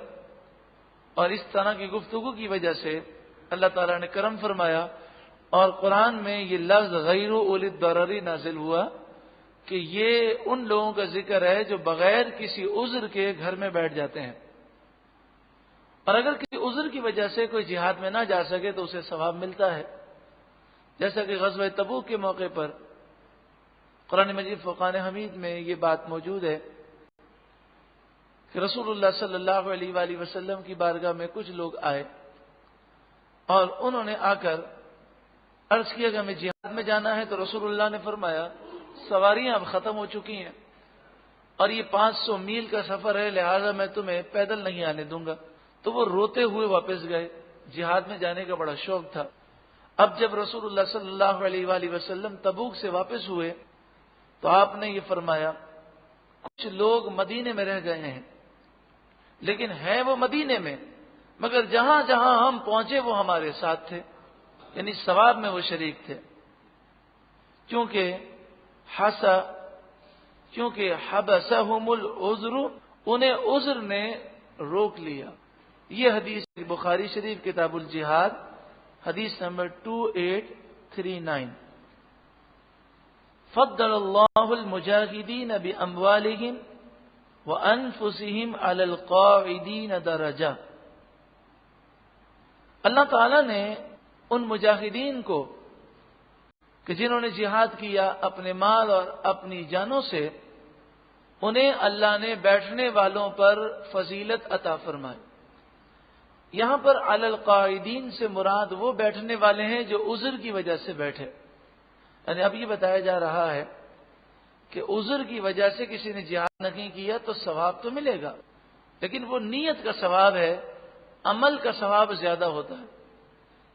اور اس طرح کی گفتگو کی وجہ سے اللہ تعالیٰ نے کرم فرمایا اور قرآن میں یہ لفظ غیر اولی الضرر نازل ہوا کہ یہ ان لوگوں کا ذکر ہے جو بغیر کسی عذر کے گھر میں بیٹھ جاتے ہیں، اور اگر کسی عذر کی وجہ سے کوئی جہاد میں نہ جا سکے تو اسے ثواب ملتا ہے، جیسا کہ غزوہ تبوک کے موقع پر قرآن مجید فرقان حمید میں یہ بات موجود ہے کہ رسول اللہ صلی اللہ علیہ وآلہ وسلم کی بارگاہ میں کچھ لوگ آئے اور انہوں نے آ کر عرض کیا کہ ہمیں جہاد میں جانا ہے۔ تو رسول اللہ نے فرمایا سواریاں اب ختم ہو چکی ہیں اور یہ 500 میل کا سفر ہے، لہذا میں تمہیں پیدل نہیں آنے دوں گا۔ تو وہ روتے ہوئے واپس گئے، جہاد میں جانے کا بڑا شوق تھا۔ اب جب رسول اللہ صلی اللہ علیہ وآلہ وسلم تبوک سے واپس ہوئے تو آپ نے یہ فرمایا کچھ لوگ مدینے میں رہ گئے ہیں، لیکن ہیں وہ مدینے میں، مگر جہاں جہاں ہم پہنچے وہ ہمارے ساتھ تھے، یعنی ثواب میں وہ شریک تھے، کیونکہ حبسہم العذر، انہیں عذر نے روک لیا۔ یہ حدیث بخاری شریف کتاب الجہاد حدیث نمبر 2839۔ فضل اللہ المجاہدین باموالہم وانفسہم علی القاعدین درجہ، اللہ تعالیٰ نے ان مجاہدین کو کہ جنہوں نے جہاد کیا اپنے مال اور اپنی جانوں سے، انہیں اللہ نے بیٹھنے والوں پر فضیلت عطا فرمائی۔ یہاں پر علی القاعدین سے مراد وہ بیٹھنے والے ہیں جو عذر کی وجہ سے بیٹھے، یعنی اب یہ بتایا جا رہا ہے کہ عذر کی وجہ سے کسی نے جہاد نہیں کیا تو ثواب تو ملے گا، لیکن وہ نیت کا ثواب ہے، عمل کا ثواب زیادہ ہوتا ہے۔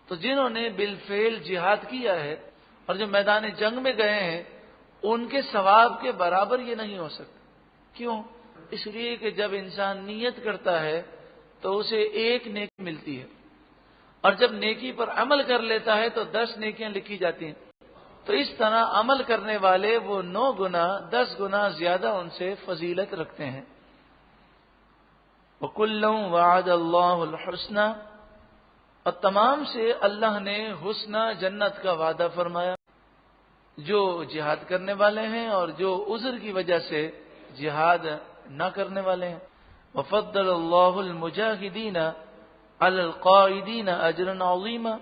تو جنہوں نے بالفعل جہاد کیا ہے اور جو میدان جنگ میں گئے ہیں، ان کے ثواب کے برابر یہ نہیں ہو سکتا۔ کیوں؟ اس لیے کہ جب انسان نیت کرتا ہے تو اسے ایک نیکی ملتی ہے، اور جب نیکی پر عمل کر لیتا ہے تو 10 نیکیاں لکھی جاتی ہیں۔ تو اس طرح عمل کرنے والے وہ 9 گنا 10 گنا زیادہ ان سے فضیلت رکھتے ہیں۔ وَكُلًّا وَعَدَ اللَّهُ الْحُسْنَى، اور تمام سے اللہ نے حسنہ جنت کا وعدہ فرمایا، جو جہاد کرنے والے ہیں اور جو عذر کی وجہ سے جہاد نہ کرنے والے ہیں۔ وَفَضَّلَ اللَّهُ الْمُجَاهِدِينَ عَلَى الْقَاعِدِينَ أَجْرًا عَظِيمًا،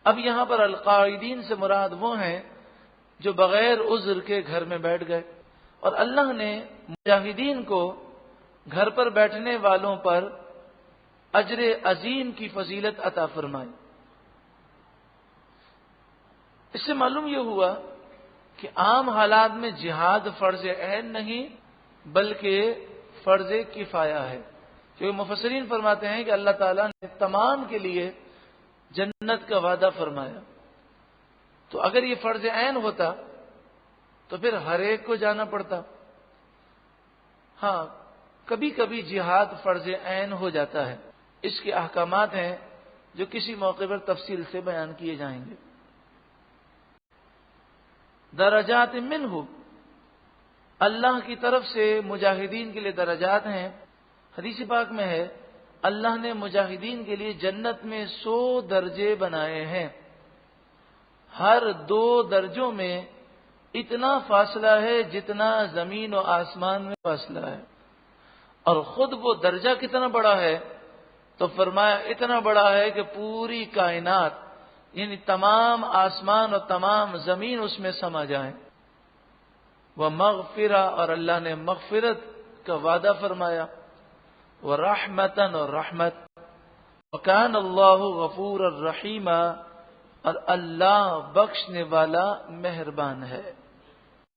اب یہاں پر القاعدین سے مراد وہ ہیں جو بغیر عذر کے گھر میں بیٹھ گئے، اور اللہ نے مجاہدین کو گھر پر بیٹھنے والوں پر اجر عظیم کی فضیلت عطا فرمائی۔ اس سے معلوم یہ ہوا کہ عام حالات میں جہاد فرض عین نہیں بلکہ فرض کفایہ ہے، کیونکہ مفسرین فرماتے ہیں کہ اللہ تعالیٰ نے تمام کے لیے جنت کا وعدہ فرمایا، تو اگر یہ فرض عین ہوتا تو پھر ہر ایک کو جانا پڑتا۔ ہاں، کبھی کبھی جہاد فرض عین ہو جاتا ہے، اس کے احکامات ہیں جو کسی موقع پر تفصیل سے بیان کیے جائیں گے۔ درجات منہ، اللہ کی طرف سے مجاہدین کے لیے درجات ہیں۔ حدیث پاک میں ہے اللہ نے مجاہدین کے لیے جنت میں 100 درجے بنائے ہیں، ہر 2 درجوں میں اتنا فاصلہ ہے جتنا زمین و آسمان میں فاصلہ ہے، اور خود وہ درجہ کتنا بڑا ہے تو فرمایا اتنا بڑا ہے کہ پوری کائنات یعنی تمام آسمان اور تمام زمین اس میں سما جائیں۔ وہ مغفرہ، اور اللہ نے مغفرت کا وعدہ فرمایا، وہ رحمتن، اور رحمت، وکان اللہ غفور الرحیم، اور اللہ بخشنے والا مہربان ہے۔